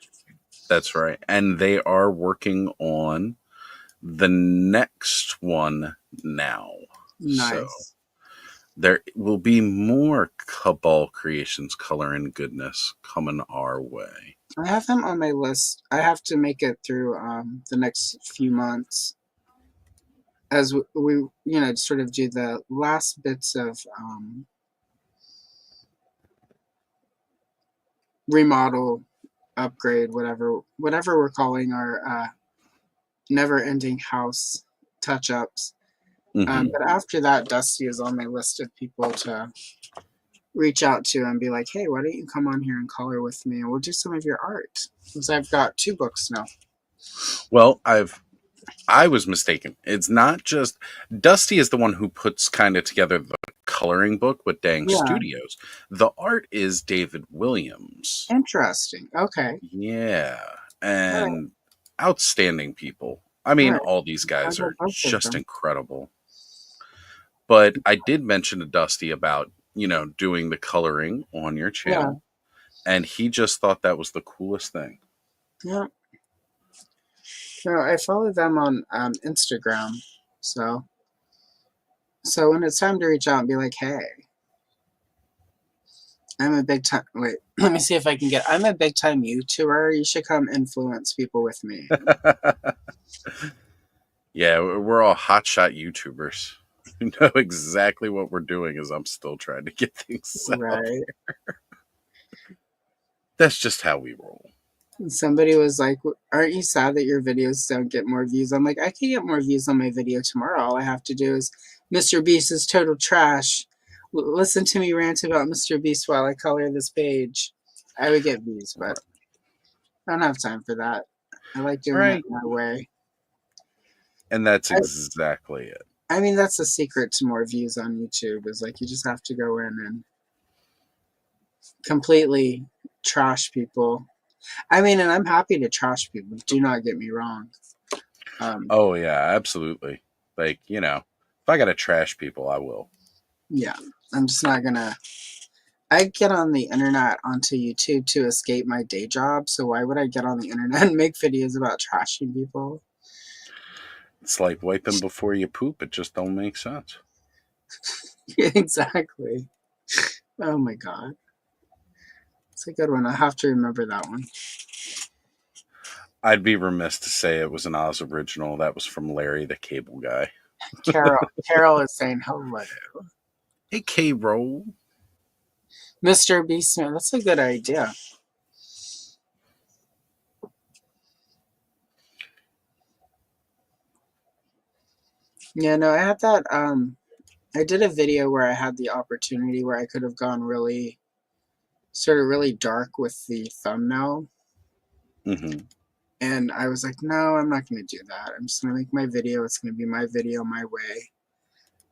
That's right. And they are working on the next one now. Nice. So there will be more Cabal Creations color and goodness coming our way. I have them on my list. I have to make it through the next few months as we sort of do the last bits of remodel, upgrade, whatever we're calling our never-ending house touch-ups. Mm-hmm. But after that, Dusty is on my list of people to reach out to and be like, hey, why don't you come on here and color with me and we'll do some of your art, because I've got 2 books now. Well, I was mistaken. It's not just Dusty is the one who puts kind of together the coloring book with Dang Studios. The art is David Williams. Interesting. Okay. Yeah. And outstanding people. I mean, all these guys are just incredible. But I did mention to Dusty about, doing the coloring on your channel. Yeah. And he just thought that was the coolest thing. Yeah. No, I follow them on Instagram. So when it's time to reach out and be like, hey, I'm a big time. Wait, let me see if I can get. I'm a big time YouTuber. You should come influence people with me. Yeah, we're all hotshot YouTubers. We know exactly what we're doing. As I'm still trying to get things set up here. That's just how we roll. Somebody was like, aren't you sad that your videos don't get more views? I'm like, I can get more views on my video tomorrow. All I have to do is Mr. Beast is total trash. Listen to me rant about Mr. Beast while I color this page. I would get views, but I don't have time for that. I like doing it my way. And that's exactly it. I mean, that's the secret to more views on YouTube, is like you just have to go in and completely trash people. I mean, and I'm happy to trash people. Do not get me wrong. Oh, yeah, absolutely. Like, if I got to trash people, I will. Yeah, I'm just not going to. I get on the internet onto YouTube to escape my day job, so why would I get on the internet and make videos about trashing people? It's like wiping before you poop. It just don't make sense. Exactly. Oh my god. It's a good one. I have to remember that one. I'd be remiss to say it was an Oz original. That was from Larry the Cable Guy. Carol is saying hello. Hey, K-Roll. Mr. Beastman, that's a good idea. Yeah, no, I had that, I did a video where I had the opportunity where I could have gone really dark with the thumbnail. Mm-hmm. And I was like, no, I'm not going to do that. I'm just going to make my video. It's going to be my video my way.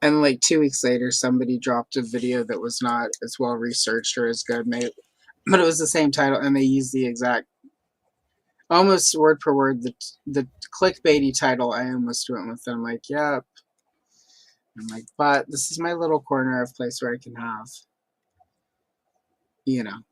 And like 2 weeks later, somebody dropped a video that was not as well researched or as good. But it was the same title, and they used the exact, almost word per word, the clickbaity title. I almost went with. I'm like, yep. I'm like, but this is my little corner of place where I can have, I'm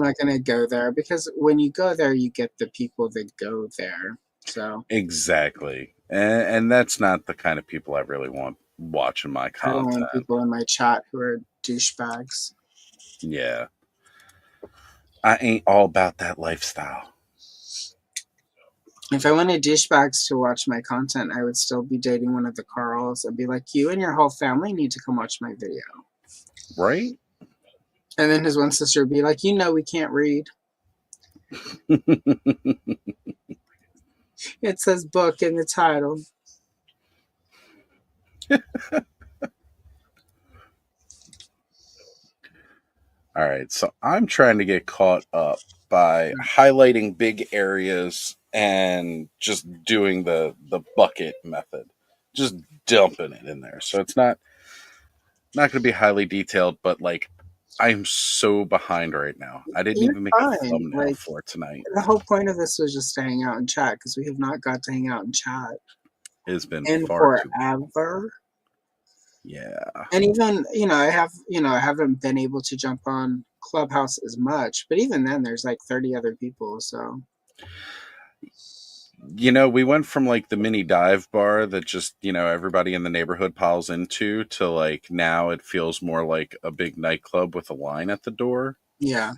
not going to go there, because when you go there, you get the people that go there. So exactly, and that's not the kind of people I really want watching my I don't want content. people in my chat who are douchebags. Yeah, I ain't all about that lifestyle. If I wanted douchebags to watch my content, I would still be dating one of the Carls. I'd be like, you and your whole family need to come watch my video. Right? And then his one sister would be like, we can't read. It says book in the title. All right, so I'm trying to get caught up by highlighting big areas and just doing the bucket method, just dumping it in there. So it's not going to be highly detailed, but like I'm so behind right now. I didn't You're even make a fine. thumbnail Like, for it tonight. the whole point of this was just to hang out and chat because we have not got to hang out and chat It's been in far too long. forever. Yeah. And even, I haven't been able to jump on Clubhouse as much, but even then there's like 30 other people. So, We went from like the mini dive bar that just, everybody in the neighborhood piles into to like now it feels more like a big nightclub with a line at the door. yeah,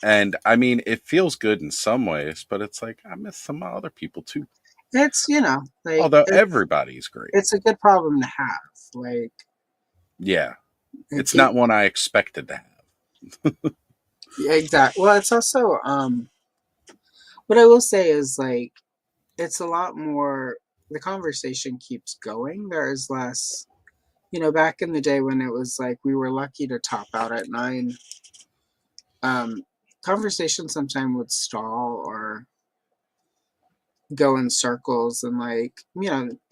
And I mean, it feels good in some ways, but it's like I miss some other people too. it's, like, Although everybody's great. it's a good problem to have. Like, Yeah. it It's keep, not one I expected to have. yeah, exactly. Well, it's also, what I will say is like, it's a lot more, the conversation keeps going. There is less, back in the day when it was like we were lucky to top out at 9, um, conversation sometimes would stall or go in circles and like,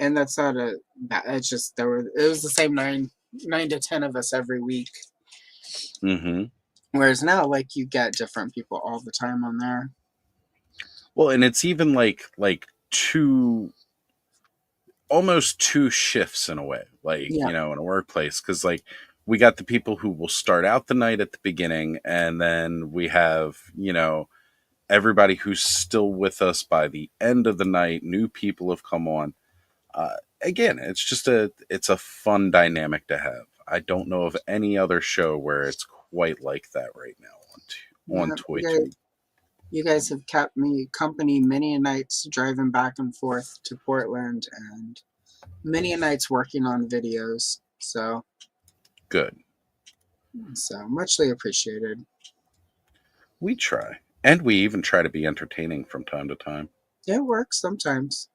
and that's not a that it's just it was the same 9 to 10 of us every week. Mm-hmm. Whereas now, like, you get different people all the time on there. Well, and it's even like two almost two shifts in a way, like, Yeah, in a workplace. Cause like we got the people who will start out the night at the beginning, and then we have, everybody who's still with us by the end of the night. New people have come on. Again, it's a fun dynamic to have. I don't know of any other show where it's quite like that right now on yeah. ToyTube. You guys have kept me company many nights driving back and forth to Portland and many nights working on videos. Good. So muchly appreciated. We try. And we even try to be entertaining from time to time. It works sometimes.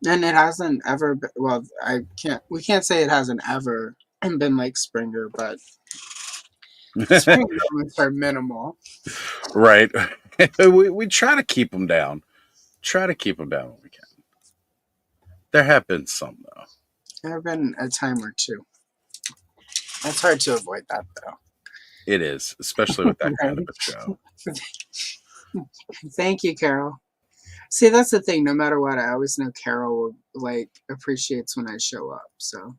And it hasn't ever been, well, we can't say it hasn't ever been like Springer, but Springer moments are minimal. Right. we try to keep them down. Try to keep them down when we can. There have been some, though. There have been a time or two. It's hard to avoid that, though. It is, especially with that kind of Right? a show. Thank you, Carol. See, that's the thing. No matter what, I always know Carol like appreciates when I show up. So,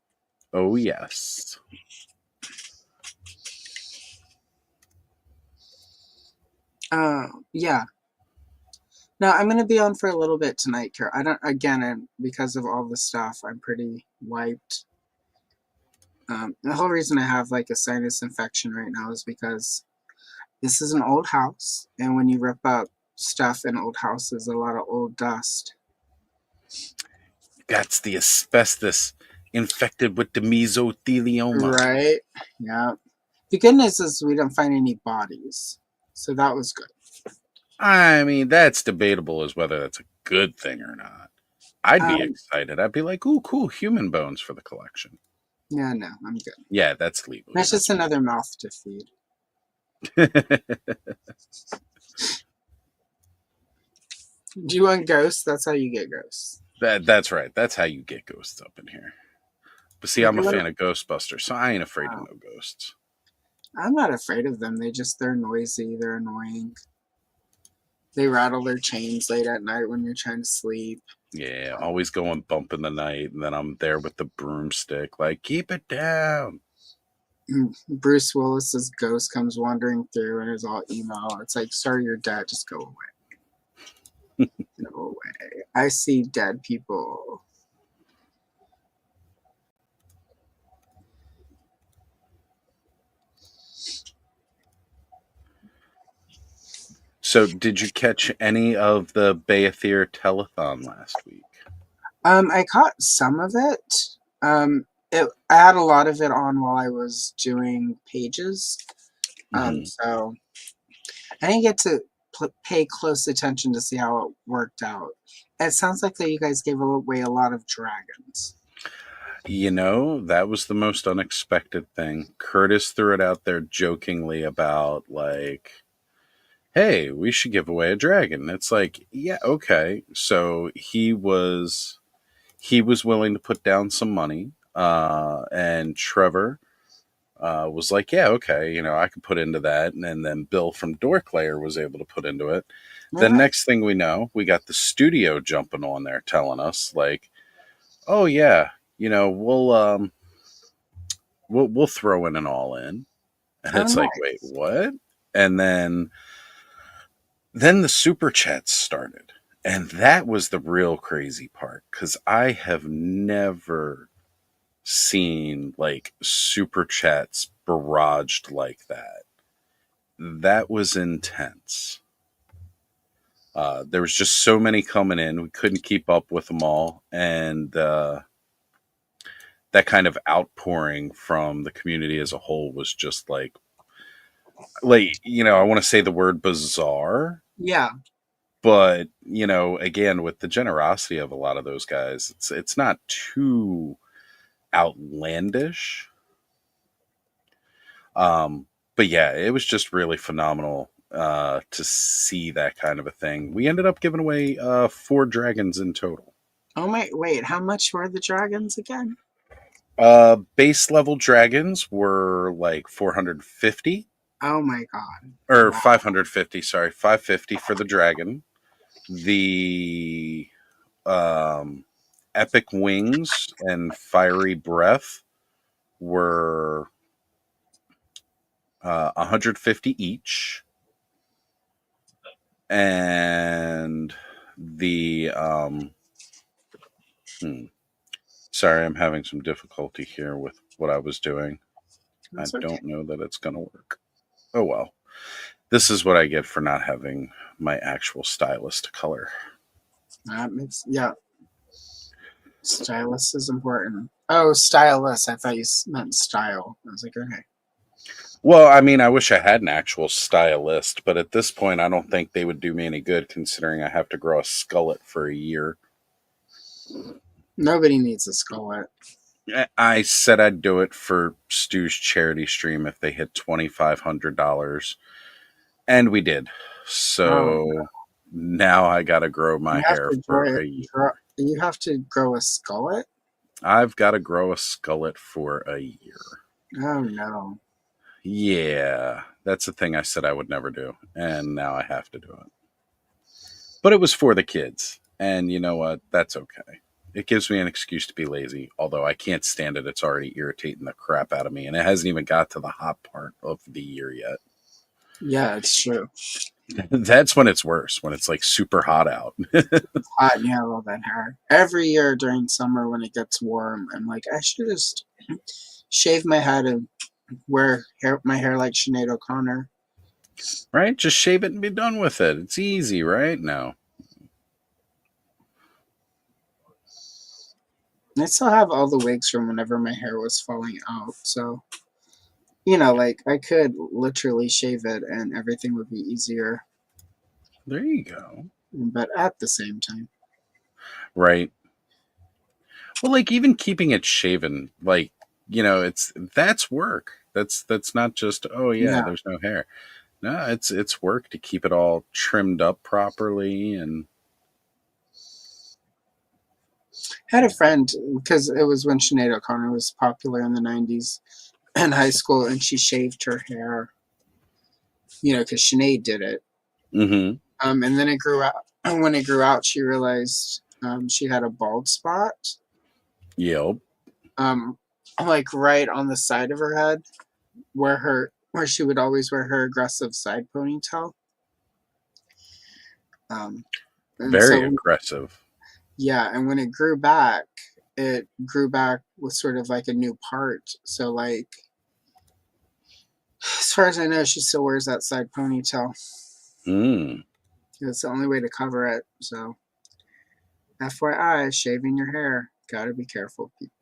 Oh, yes. yeah. Now I'm gonna be on for a little bit tonight, Carol. I don't again, and because of all the stuff, I'm pretty wiped. The whole reason I have like a sinus infection right now is because this is an old house, and when you rip up stuff in old houses, a lot of old dust. That's the asbestos infected with the mesothelioma. Right? Yeah. The good news is we don't find any bodies, so that was good. I mean, that's debatable as whether that's a good thing or not. I'd be Um, excited. I'd be like, ooh, cool, human bones for the collection. yeah, no, I'm good. Yeah, that's legal. That's just another mouth to feed. Do you want ghosts? That's how you get ghosts. That's right. That's how you get ghosts up in here. But see, Like, I'm a fan of Ghostbusters, so I ain't afraid of no ghosts. I'm not afraid of them. They're noisy. They're annoying. They rattle their chains late at night when you're trying to sleep. Yeah, always going bump in the night, and then I'm there with the broomstick, like, keep it down. Bruce Willis's ghost comes wandering through and is all emo. It's like, sorry, you're dead. Just go away. Go away. I see dead people. So, did you catch any of the Bayethir telethon last week? I caught some of it. I had a lot of it on while I was doing pages. So I didn't get to pay close attention to see how it worked out. It sounds like that you guys gave away a lot of dragons. You know, that was the most unexpected thing. Curtis threw it out there jokingly about, like, hey, we should give away a dragon. It's like, yeah, okay. So he was willing to put down some money, and Trevor was like, yeah, okay, I could put into that. And then Bill from Dorklayer was able to put into it. The next thing we know, we got the studio jumping on there telling us, like, oh yeah, we'll throw in an all in. And it's like, wait, what? And then the super chats started. And that was the real crazy part, because I have never seen like super chats barraged like that. That was intense. There was just so many coming in. We couldn't keep up with them all. And that kind of outpouring from the community as a whole was just like, I want to say the word bizarre. Yeah. But, again, with the generosity of a lot of those guys, it's not too outlandish. But yeah, it was just really phenomenal to see that kind of a thing. We ended up giving away 4 dragons in total. Oh my, wait, how much were the dragons again? Base level dragons were like 450. Oh my god. Or 550, sorry, 550 for the dragon. The epic wings and fiery breath were 150 each. And the sorry, I'm having some difficulty here with what I was doing. That's I okay. don't know that it's going to work. Oh well. This is what I get for not having my actual stylus to color. That makes, yeah. Stylus is important. Oh, stylus. I thought you meant style. I was like, okay. Well, I mean, I wish I had an actual stylist, but at this point, I don't think they would do me any good, considering I have to grow a skullet for a year. Nobody needs a skullet. I said I'd do it for Stu's charity stream if they hit $2,500, and we did. So now I got to grow my hair for a year. You have to grow a skullet? I've got to grow a skullet for a year. Oh no. Yeah, that's the thing I said I would never do, and now I have to do it. But it was for the kids, and you know what? That's okay. It gives me an excuse to be lazy, although I can't stand it. It's already irritating the crap out of me, and it hasn't even got to the hot part of the year yet. Yeah, it's true. That's when it's worse, when it's like super hot out. It's hot and you have all that hair. Every year during summer when it gets warm, I'm like, I should just shave my head and wear my hair like Sinead O'Connor. Right? Just shave it and be done with it. It's easy, right? No. I still have all the wigs from whenever my hair was falling out, so like I could literally shave it and everything would be easier. There you go. But at the same time. Right. Well, like even keeping it shaven, like, that's work. That's not just, oh yeah, there's no hair. No, it's work to keep it all trimmed up properly. And I had a friend, because it was when Sinead O'Connor was popular in the 90s in high school, and she shaved her hair, because Sinead did it. Mm-hmm. And then it grew out. And when it grew out, she realized she had a bald spot. Yep. Like right on the side of her head. where she would always wear her aggressive side ponytail. And Very so aggressive. yeah, and when it grew back with sort of like a new part. So like as far as I know, she still wears that side ponytail. Mm. It's the only way to cover it. So FYI, shaving your hair. Gotta be careful, people.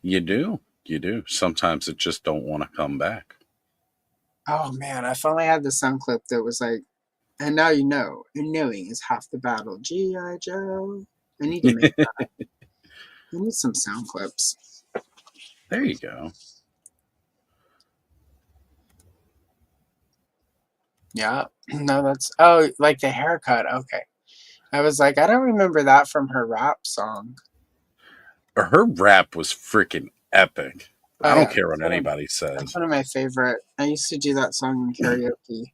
You do. You do. Sometimes it just don't want to come back. Oh man, I finally had the sound clip that was like, and now you know, and knowing is half the battle. G.I. Joe. I need to make I need some sound clips. There you go. Yeah. No, that's oh, like the haircut. Okay. I was like, I don't remember that from her rap song. Her rap was freaking epic. Oh I don't yeah. care what That's anybody says. one of my favorite. I used to do that song in karaoke.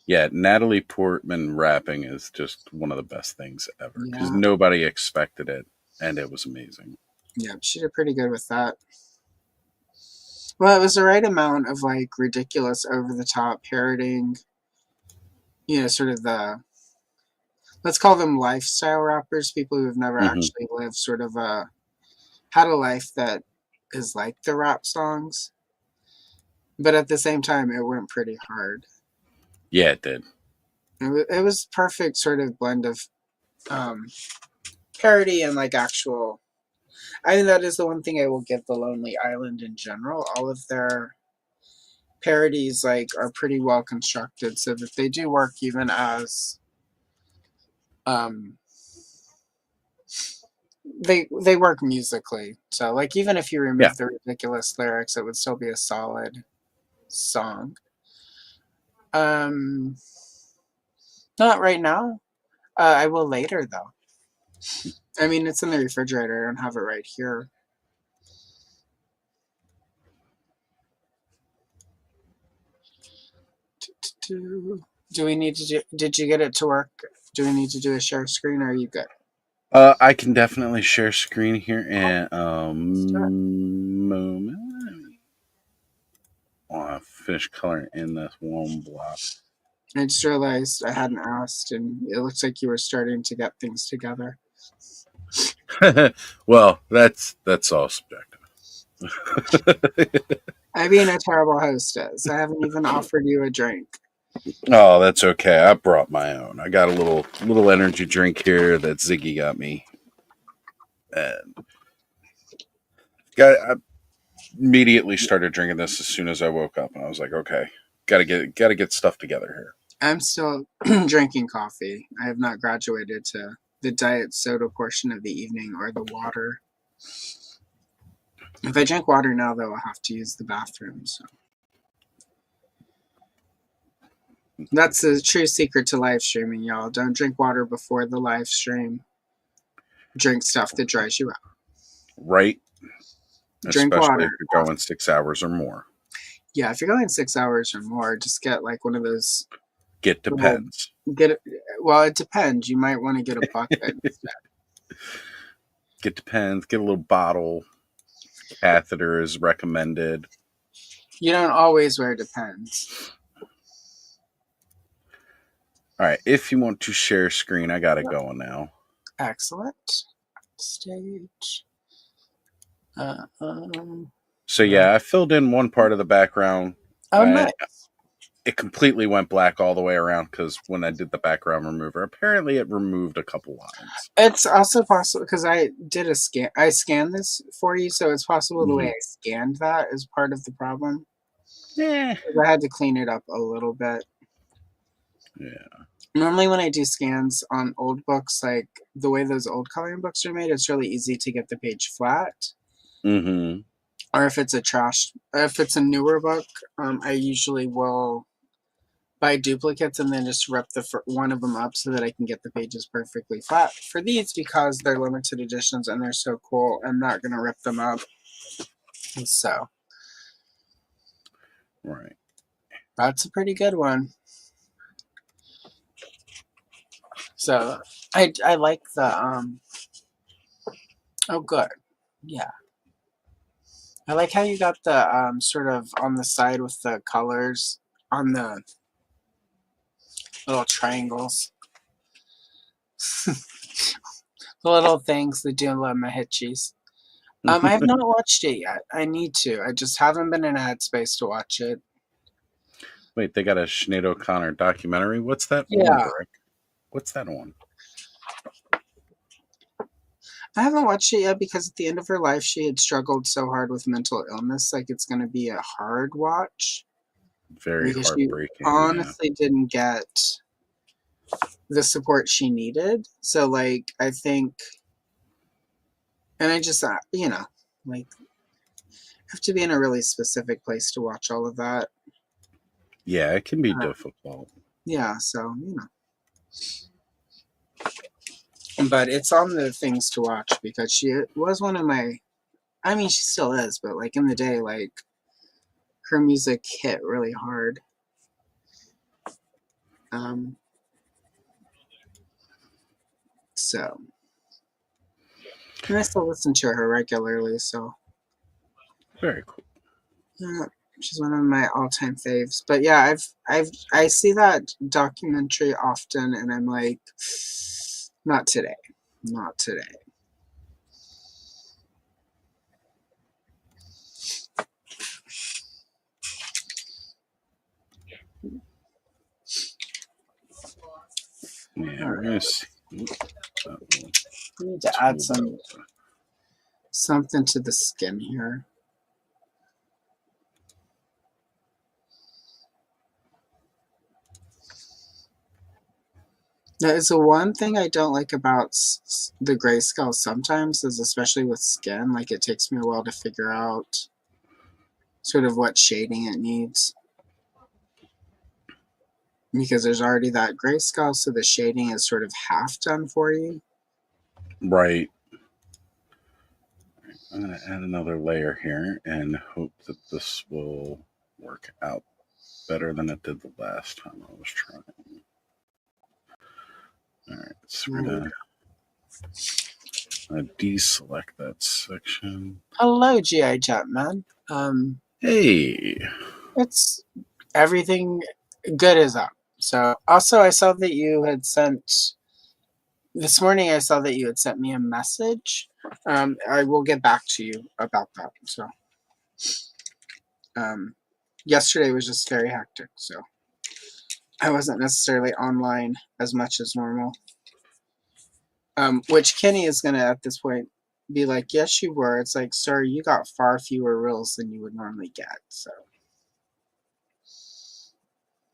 Yeah, Natalie Portman rapping is just one of the best things ever because Yeah. nobody expected it, and it was amazing. Yeah, she did pretty good with that. Well, it was the right amount of like ridiculous, over the top parroting, sort of the, let's call them lifestyle rappers, people who have never Hmm. actually lived sort of had a life that is like the rap songs, but at the same time, it went pretty hard. Yeah, it did. It was perfect sort of blend of um, parody and like actual. I think that is the one thing I will give the Lonely Island in general. All of their parodies like are pretty well constructed, so that they do work even as um, they work musically. So like even if you Yeah. remove the ridiculous lyrics, it would still be a solid song. Um, Not right now. I will later though. I mean, it's in the refrigerator. I don't have it right here. Do we need to do? Did you get it to work? Do we need to do a share screen? Or are you good? I can definitely share screen here in a Sure. moment. I'll finish coloring in this one block. I just realized I hadn't asked, and it looks like you were starting to get things together. Well, that's all subjective. I'm being a terrible hostess. I haven't even offered you a drink. Oh, that's okay. I brought my own. I got a little energy drink here that Ziggy got me, and I immediately started drinking this as soon as I woke up, and I was like, okay, gotta get stuff together here. I'm still drinking coffee. I have not graduated to the diet soda portion of the evening or the water. If I drink water now, though, I'll have to use the bathroom. So that's the true secret to live streaming, y'all. Don't drink water before the live stream. Drink stuff that dries you out. Right, Drink especially if water. you're going 6 hours or more. Yeah, if you're going 6 hours or more, just get like one of those It little. depends. Get it. Well, it depends. You might want to get a bucket instead. It depends. Get a little bottle. Catheter is recommended. You don't always wear depends. All right, if you want to share screen, I got it going now. Excellent. Stage. Uh, um, So yeah, I filled in one part of the background. oh, nice. It completely went black all the way around because when I did the background remover, apparently it removed a couple lines. It's also possible because I did a scan. I scanned this for you, so it's possible the way I scanned that is part of the problem. Yeah. I had to clean it up a little bit. Yeah. Normally, when I do scans on old books, like the way those old coloring books are made, it's really easy to get the page flat. Mm-hmm. Or if it's a newer book, I usually will buy duplicates and then just rip one of them up so that I can get the pages perfectly flat. For these, because they're limited editions and they're so cool, I'm not going to rip them up. So Right. that's a pretty good one. So I like the oh good. Yeah. I like how you got the sort of on the side with the colors on the little triangles. The little things that do love my hitchies. I have not watched it yet. I need to. I just haven't been in a headspace to watch it. Wait, they got a Sinead O'Connor documentary? What's that on, Yeah. Brick? What's that on? I haven't watched it yet because at the end of her life, she had struggled so hard with mental illness. Like, it's going to be a hard watch. Very Because she heartbreaking, yeah. honestly didn't get the support she needed. So, like, I think, and I just, like, have to be in a really specific place to watch all of that. Yeah, it can be difficult. Yeah, so, But it's on the things to watch because she was one of my, I mean, she still is, but, like, in the day, like, her music hit really hard. So, and I still listen to her regularly, so. Very cool. Yeah, she's one of my all-time faves. But yeah, I see that documentary often, and I'm like, not today, not today. Yeah, we're gonna see. I need to add something to the skin here. That is the one thing I don't like about the grayscale sometimes is especially with skin, like it takes me a while to figure out sort of what shading it needs. Because there's already that grayscale, so the shading is sort of half done for you. Right. I'm going to add another layer here and hope that this will work out better than it did the last time I was trying. All right, so we're going to deselect that section. Hello, GI Jetman. Hey. It's everything good is up. So also I saw that you had sent this morning I saw that you had sent me a message. I will get back to you about that. So yesterday was just very hectic, so I wasn't necessarily online as much as normal. Which Kenny is gonna at this point be like, yes, you were. It's like, sir, you got far fewer reels than you would normally get. So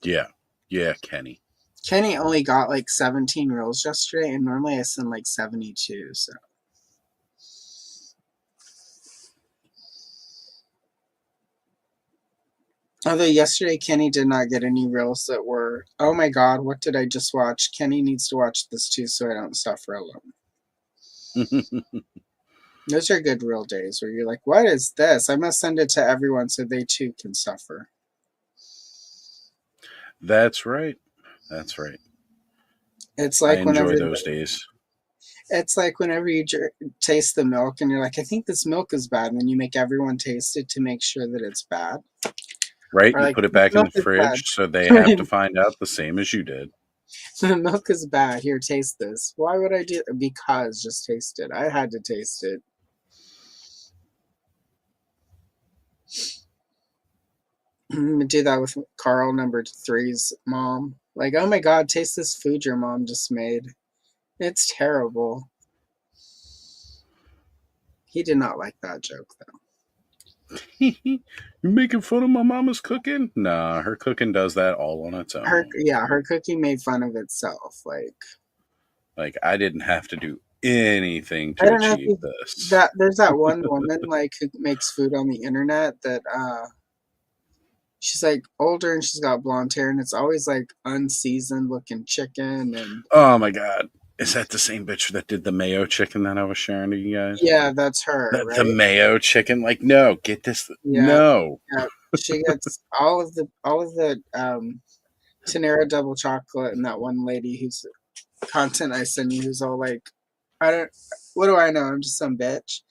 Yeah, Kenny. Kenny only got like 17 reels yesterday, and normally I send like 72. So although yesterday Kenny did not get any reels that were, oh my god, what did I just watch? Kenny needs to watch this too so I don't suffer alone. Those are good reel days where you're like, what is this? I must send it to everyone so they too can suffer. That's right. That's right. It's like I enjoy those days. It's like whenever you taste the milk and you're like, I think this milk is bad, and then you make everyone taste it to make sure that it's bad. Right, Or you like, put it back in the fridge so they have to find out the same as you did. The milk is bad. Here, taste this. Why would I do it? Because just taste it. I had to taste it. I'm gonna do that with Carl number 3's mom. Like, oh my god, taste this food your mom just made. It's terrible. He did not like that joke though. You're making fun of my mama's cooking? Nah, her cooking does that all on its own. Her cooking made fun of itself. Like I didn't have to do anything to achieve this. There's that one woman like who makes food on the internet that she's like older and she's got blonde hair and it's always like unseasoned looking chicken and oh my god. Is that the same bitch that did the mayo chicken that I was sharing to you guys? Yeah, that's her. The mayo chicken? Like, no, get this. Yeah, no. Yeah, she gets all of the Tenera double chocolate and that one lady whose content I send you who's all like, what do I know? I'm just some bitch.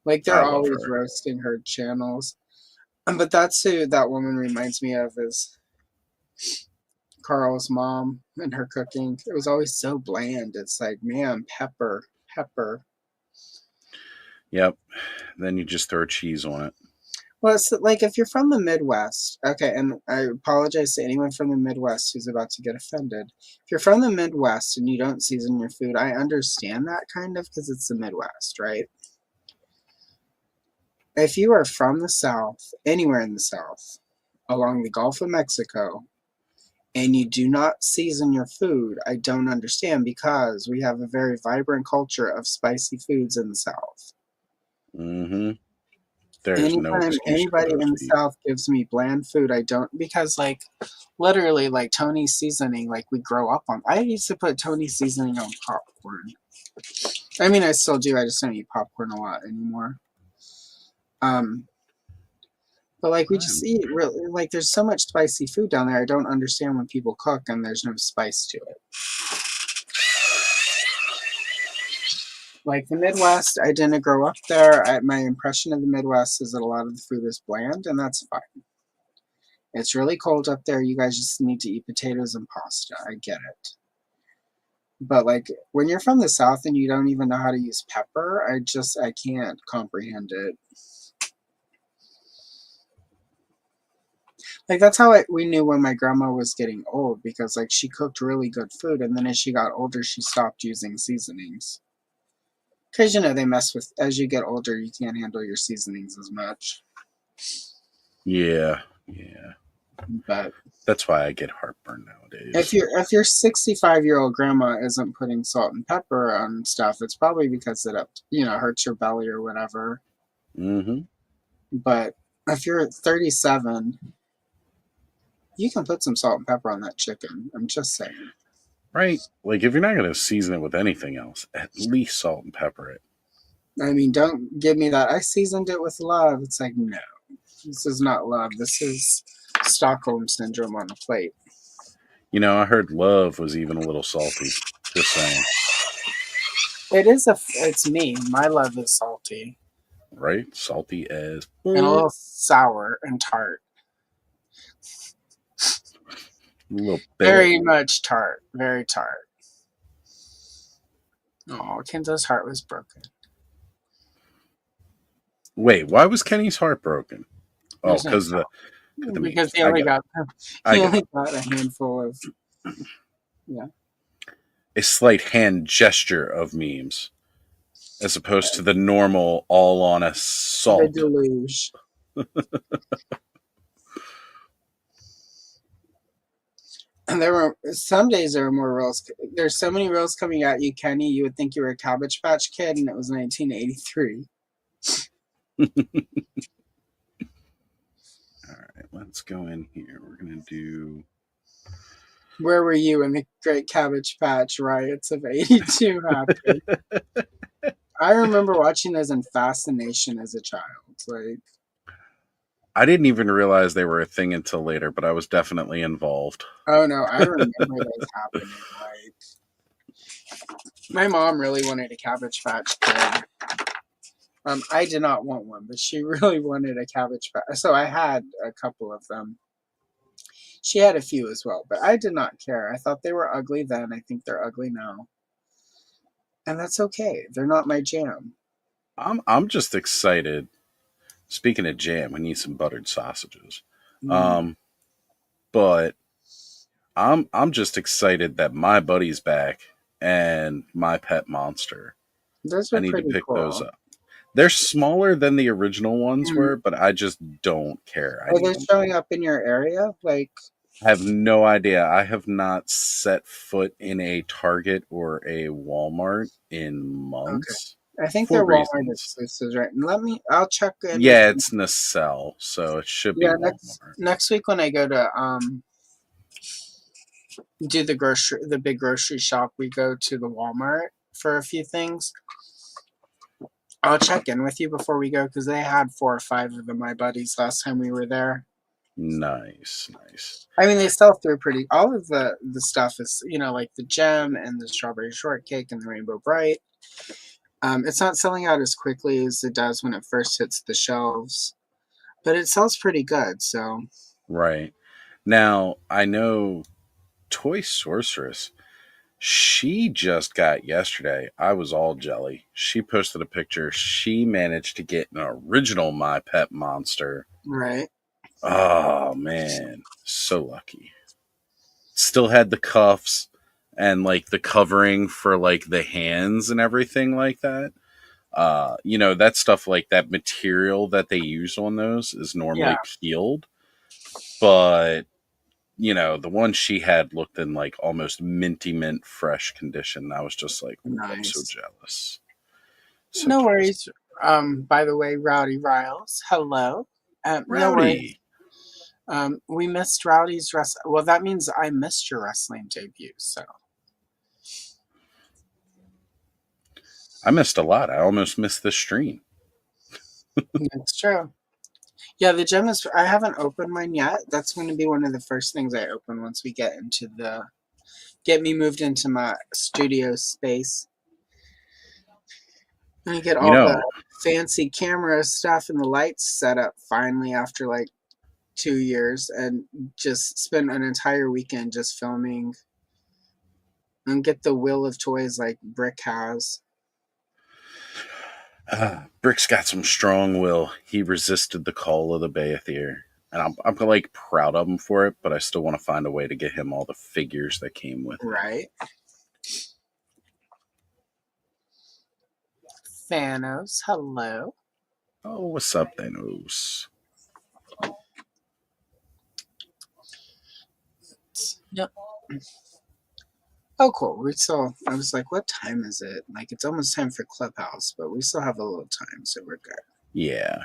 Like I they're love always her. roasting her channels. But that's who that woman reminds me of, is Carl's mom and her cooking. It was always so bland. It's like, man, pepper, pepper. Yep. Then you just throw cheese on it. Well, it's like if you're from the Midwest, okay, and I apologize to anyone from the Midwest who's about to get offended. If you're from the Midwest and you don't season your food, I understand that kind of, because it's the Midwest, right? If you are from the South, anywhere in the South, along the Gulf of Mexico, and you do not season your food, I don't understand, because we have a very vibrant culture of spicy foods in the South. Mm-hmm. There's no Anytime excuse to go anybody to in the the. South gives me bland food, I don't, because like literally like Tony's seasoning, like we grow up on. I used to put Tony's seasoning on popcorn. I mean, I still do. I just don't eat popcorn a lot anymore. Um, but like we just eat really, like there's so much spicy food down there. I don't understand when people cook and there's no spice to it. Like the Midwest, I didn't grow up there. My impression of the Midwest is that a lot of the food is bland, and that's fine. It's really cold up there. You guys just need to eat potatoes and pasta. I get it. But like when you're from the South and you don't even know how to use pepper, I can't comprehend it. Like that's how we knew when my grandma was getting old, because like she cooked really good food, and then as she got older, she stopped using seasonings. Because they mess with, as you get older, you can't handle your seasonings as much. Yeah. Yeah. But That's why I get heartburn nowadays. if your 65-year-old grandma isn't putting salt and pepper on stuff, it's probably because it hurts your belly or whatever. Mm-hmm. But if you're 37, you can put some salt and pepper on that chicken. I'm just saying. Right? Like, if you're not going to season it with anything else, at least salt and pepper it. I mean, don't give me that. I seasoned it with love. It's like, no, this is not love. This is Stockholm syndrome on a plate. I heard love was even a little salty. Just saying. It's me. My love is salty Right? Salty as. and a A little sour and tart. little bit. Very much tart. Very tart. Oh, Kenzo's heart was broken. Wait, why was Kenny's heart broken? Oh, There's no because tell. the Because memes. I get it. I he get only it. got a handful of, yeah. A slight hand gesture of memes, as opposed to the normal all on a The salt. deluge. And there were some days there were more reels. There's so many reels coming at you, Kenny. You would think you were a Cabbage Patch Kid, and it was 1983. All right, let's go in here. We're gonna do. Where were you when the Great Cabbage Patch riots of '82 happened? I remember watching those in fascination as a child. Like, I didn't even realize they were a thing until later, but I was definitely involved. oh no, I remember those happening. Like, my mom really wanted a Cabbage Patch Kid. I did not want one, but she really wanted a Cabbage Patch. So I had a couple of them. She had a few as well, but I did not care. I thought they were ugly then. I think they're ugly now. And that's okay. They're not my jam. I'm just excited. Speaking of jam, we need some buttered sausages. Mm, Um, but I'm just excited that my buddy's back and my pet monster. those I are need to pretty pick those cool. up. They're smaller than the original ones Mm. were, but I just don't care. I Are need they them. showing up in your area? Like, I have no idea. I have not set foot in a Target or a Walmart in okay. months I think for they're Walmart reasons. exclusives, right? And I'll check in with Yeah, you. it's Nacelle, so it should be Yeah, Walmart. next week when I go to do the big grocery shop, we go to the Walmart for a few things. I'll check in with you before we go, because they had 4 or 5 of them, my buddies, last time we were there. Nice, nice. I mean, they sell through pretty. All of the stuff is, like the gem and the strawberry shortcake and the rainbow bright. It's not selling out as quickly as it does when it first hits the shelves, but it sells pretty good. So Right. Now, I know Toy Sorceress, she just got yesterday. I was all jelly. She posted a picture. She managed to get an original My Pet Monster. right, Oh, man. So lucky. Still had the cuffs and like the covering for like the hands and everything like that. That stuff, like that material that they use on those is yeah, normally peeled, but the one she had looked in like almost minty mint fresh condition. I was just like, ooh, I'm so nice. jealous. So No jealous. worries. By the way, Rowdy Riles, hello. No worries. Rowdy. We missed Rowdy's wrestling. Well, that means I missed your wrestling debut. So I missed a lot. I almost missed this stream. it's true. Yeah, the gym is. I haven't opened mine yet. That's going to be one of the first things I open once we get me moved into my studio space. And I get You all the know, fancy camera stuff and the lights set up finally after like 2 years, and just spend an entire weekend just filming and get the will of toys like Brick has. Brick's got some strong will. He resisted the call of the Baethier. And I'm like proud of him for it, but I still want to find a way to get him all the figures that came with it. Right. Thanos, hello. Oh, what's up, Thanos? Yep. Oh, cool. I was like, what time is it? Like, it's almost time for Clubhouse, but we still have a little time, so we're good. Yeah.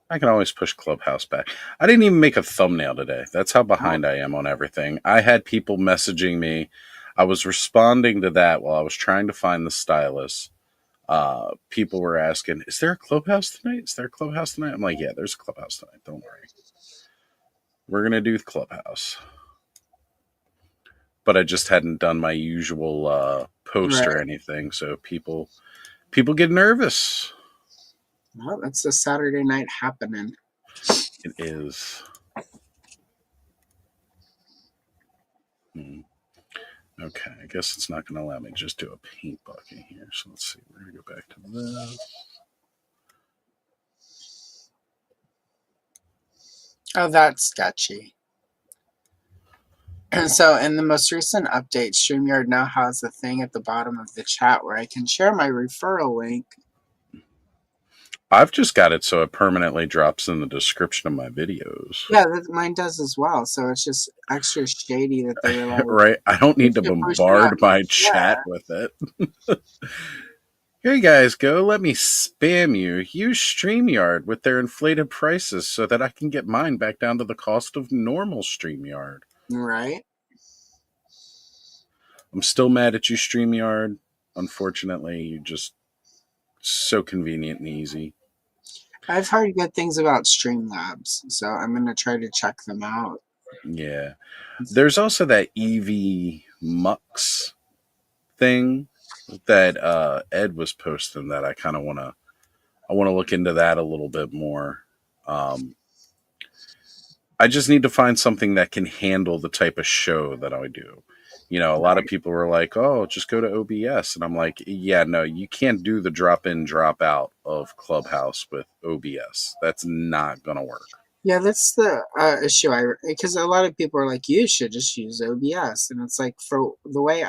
I can always push Clubhouse back. I didn't even make a thumbnail today. That's how behind I am on everything. I had people messaging me. I was responding to that while I was trying to find the stylus. People were asking, "Is there a Clubhouse tonight? Is there a Clubhouse tonight?" I'm like, "Yeah, there's a Clubhouse tonight. Don't worry. We're gonna do Clubhouse." But I just hadn't done my usual post or Right. anything, so people get nervous. Well, that's a Saturday night happening. It is. Okay, I guess it's not going to allow me to just do a paint bucket here. So let's see. We're going to go back to this. Oh, that's sketchy. So, in the most recent update, StreamYard now has a thing at the bottom of the chat where I can share my referral link. I've just got it so it permanently drops in the description of my videos. Yeah, mine does as well. So it's just extra shady that they were like, Right? I don't need to "You should push it on bombard my here." chat with it. Here you guys go. Let me spam you. Use StreamYard with their inflated prices so that I can get mine back down to the cost of normal StreamYard. Right. I'm still mad at you, StreamYard. Unfortunately, you're just so convenient and easy. I've heard good things about Streamlabs, so I'm going to try to check them out. Yeah. There's also that EV Mux thing that Ed was posting that I kind of want to look into that a little bit more. I just need to find something that can handle the type of show that I do. A lot of people were like, "Oh, just go to OBS," and I'm like, "Yeah, no, you can't do the drop in, drop out of Clubhouse with OBS. That's not gonna work." Yeah, that's the issue. Because a lot of people are like, you should just use OBS, and it's like for the way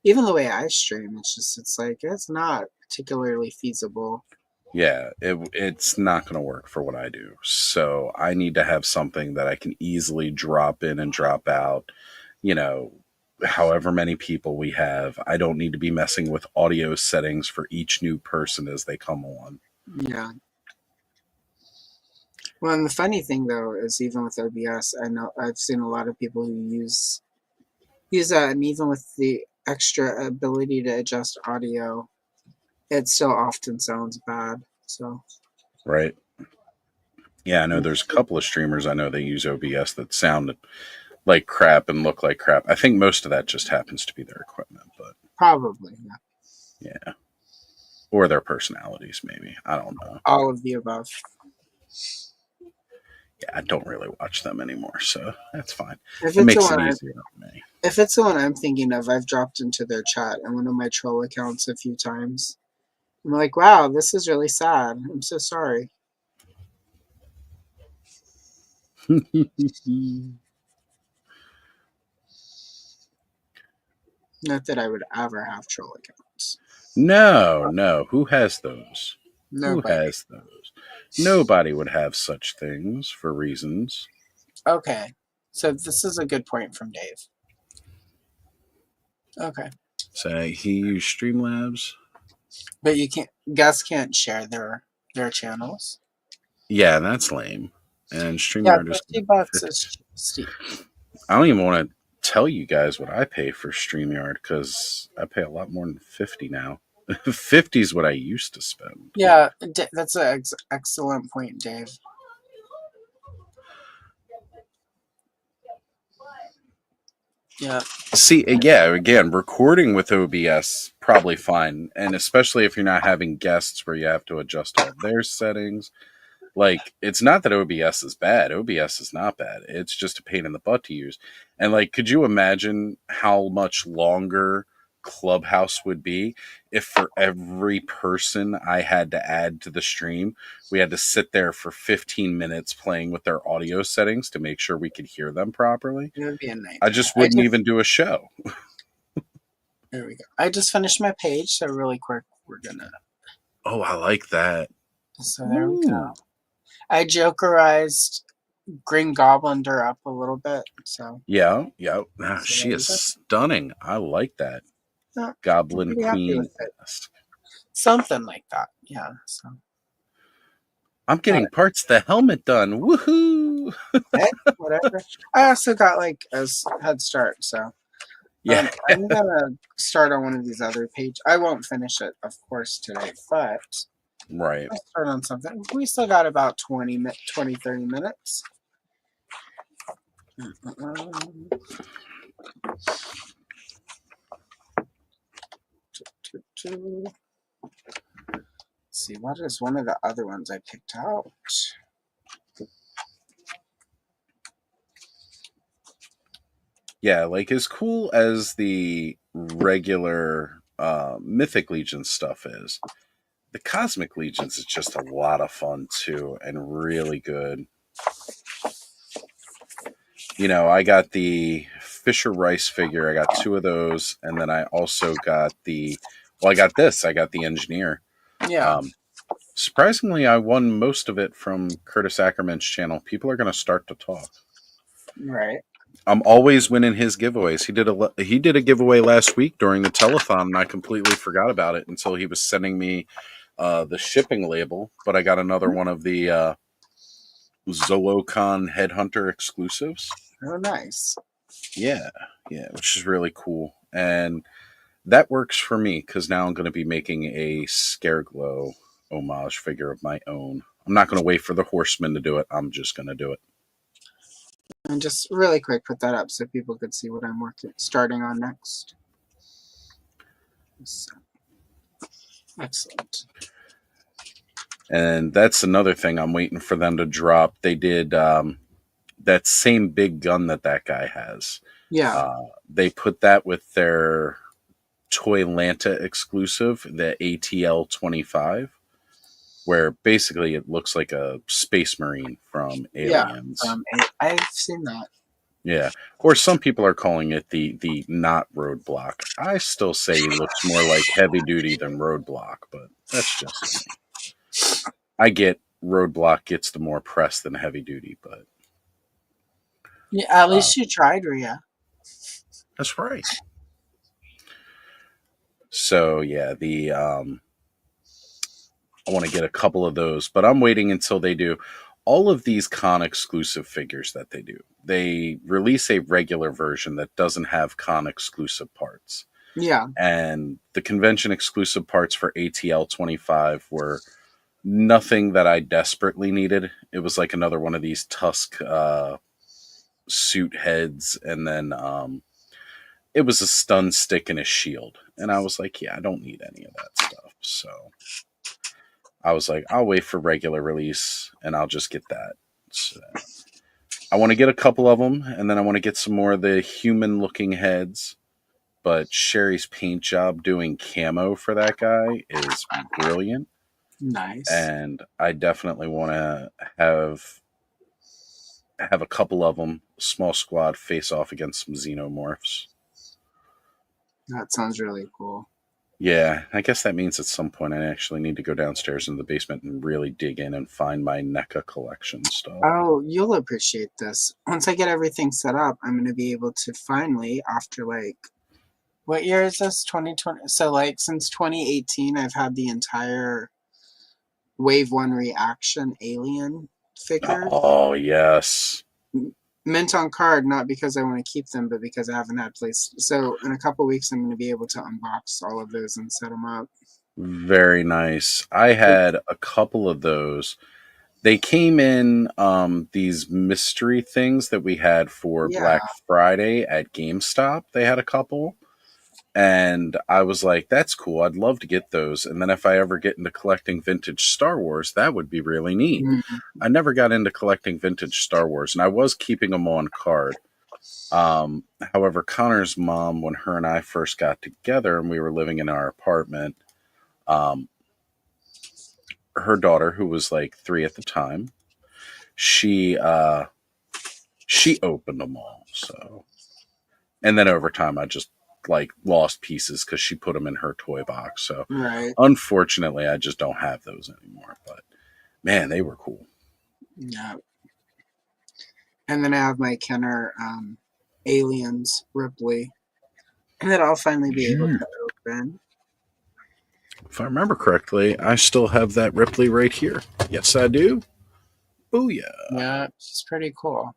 even the way I stream, it's like it's not particularly feasible. Yeah, it's not going to work for what I do. So I need to have something that I can easily drop in and drop out. However many people we have, I don't need to be messing with audio settings for each new person as they come on. Yeah. Well, and the funny thing though is even with OBS, I know I've seen a lot of people who use that, and even with the extra ability to adjust audio, it still often sounds bad. So Right. Yeah, I know there's a couple of streamers I know they use OBS that sound like crap and look like crap. I think most of that just happens to be their equipment, but probably, yeah. yeah. Or their personalities, maybe. I don't know. All of the above. Yeah, I don't really watch them anymore, so that's fine. If It it's the makes it one easier on me. If it's the one I'm thinking of, I've dropped into their chat in one of my troll accounts a few times. I'm like, wow, this is really sad. I'm so sorry. Not that I would ever have troll accounts. No. Who has those? Who Nobody. has those? Nobody would have such things for reasons. Okay. So this is a good point from Dave. Okay. Say he used Streamlabs. But you can't guests can't share their channels. Yeah, that's lame. And Yeah, StreamYard is $50 is steep. I don't even want to tell you guys what I pay for StreamYard because I pay a lot more than 50 now. 50 is what I used to spend. Yeah, that's an excellent point, Dave. Yeah. See, yeah, again, recording with OBS probably fine, and especially if you're not having guests where you have to adjust all their settings. Like, it's not that OBS is bad. OBS is not bad. It's just a pain in the butt to use. And like, could you imagine how much longer Clubhouse would be if for every person I had to add to the stream, we had to sit there for 15 minutes playing with their audio settings to make sure we could hear them properly? It would be a nightmare. I just wouldn't even do a show. There we go. I just finished my page, so really quick, we're gonna. Oh, I like that. So there we go. I jokerized Green Goblin her up a little bit, so. Yeah. Nah, So she is stunning. I like that. yeah, Goblin Queen. Something like that. Yeah. So. I'm getting parts of the helmet done. Woohoo! Hey, whatever. I also got like a head start, so. Yeah. I'm gonna start on one of these other pages. I won't finish it, of course, today, but Right. I'll start on something. We still got about 20, 30 minutes. Let's see, what is one of the other ones I picked out? Yeah, like as cool as the regular Mythic Legion stuff is, the Cosmic Legions is just a lot of fun too and really good. You know, I got the Fisher Rice figure. I got 2 of those, and then I also got I got the Engineer. Yeah. Surprisingly, I won most of it from Curtis Ackerman's channel. People are going to start to talk. Right. I'm always winning his giveaways. He did a giveaway last week during the telethon, and I completely forgot about it until he was sending me the shipping label. But I got another one of the Zoocon Headhunter exclusives. Oh, nice. Yeah, which is really cool. And that works for me because now I'm going to be making a Scareglow homage figure of my own. I'm not going to wait for the Horseman to do it. I'm just going to do it. And just really quick, put that up so people could see what I'm starting on next. So, excellent. And that's another thing I'm waiting for them to drop. They did that same big gun that guy has. Yeah. They put that with their Toy Lanta exclusive, the ATL 25, where basically it looks like a space marine from Aliens. Yeah, I've seen that. Yeah, or some people are calling it the not Roadblock. I still say he looks more like Heavy Duty than Roadblock, but that's just me. I get Roadblock gets the more press than Heavy Duty, but yeah, at least you tried, Rhea. That's right. So yeah, I want to get a couple of those, but I'm waiting until they do all of these con exclusive figures that they do. They release a regular version that doesn't have con exclusive parts. Yeah. And the convention exclusive parts for ATL 25 were nothing that I desperately needed. It was like another one of these Tusk suit heads, and then it was a stun stick and a shield. And I was like, yeah, I don't need any of that stuff. So I was like, I'll wait for regular release and I'll just get that. So I want to get a couple of them, and then I want to get some more of the human-looking heads. But Sherry's paint job doing camo for that guy is brilliant. Nice. And I definitely want to have a couple of them, small squad, face off against some xenomorphs. That sounds really cool. Yeah, I guess that means at some point I actually need to go downstairs in the basement and really dig in and find my NECA collection stuff. Oh, you'll appreciate this. Once I get everything set up, I'm going to be able to finally, after like, what year is this? 2020. So like since 2018, I've had the entire Wave 1 reaction alien figures. Oh, yes. Mint on card, not because I want to keep them, but because I haven't had place. So in a couple weeks, I'm going to be able to unbox all of those and set them up. Very nice. I had a couple of those. They came in these mystery things that we had for Yeah. Black Friday at GameStop. They had a couple. And I was like, that's cool. I'd love to get those. And then if I ever get into collecting vintage Star Wars, that would be really neat. Mm-hmm. I never got into collecting vintage Star Wars, and I was keeping them on card. However, Connor's mom, when her and I first got together and we were living in our apartment, her daughter, who was like 3 at the time, she opened them all. So, and then over time, I just like lost pieces because she put them in her toy box. So, right. Unfortunately, I just don't have those anymore. But man, they were cool. Yeah. And then I have my Kenner Aliens Ripley that I'll finally be able to open. If I remember correctly, I still have that Ripley right here. Yes, I do. Booyah. Yeah, she's pretty cool.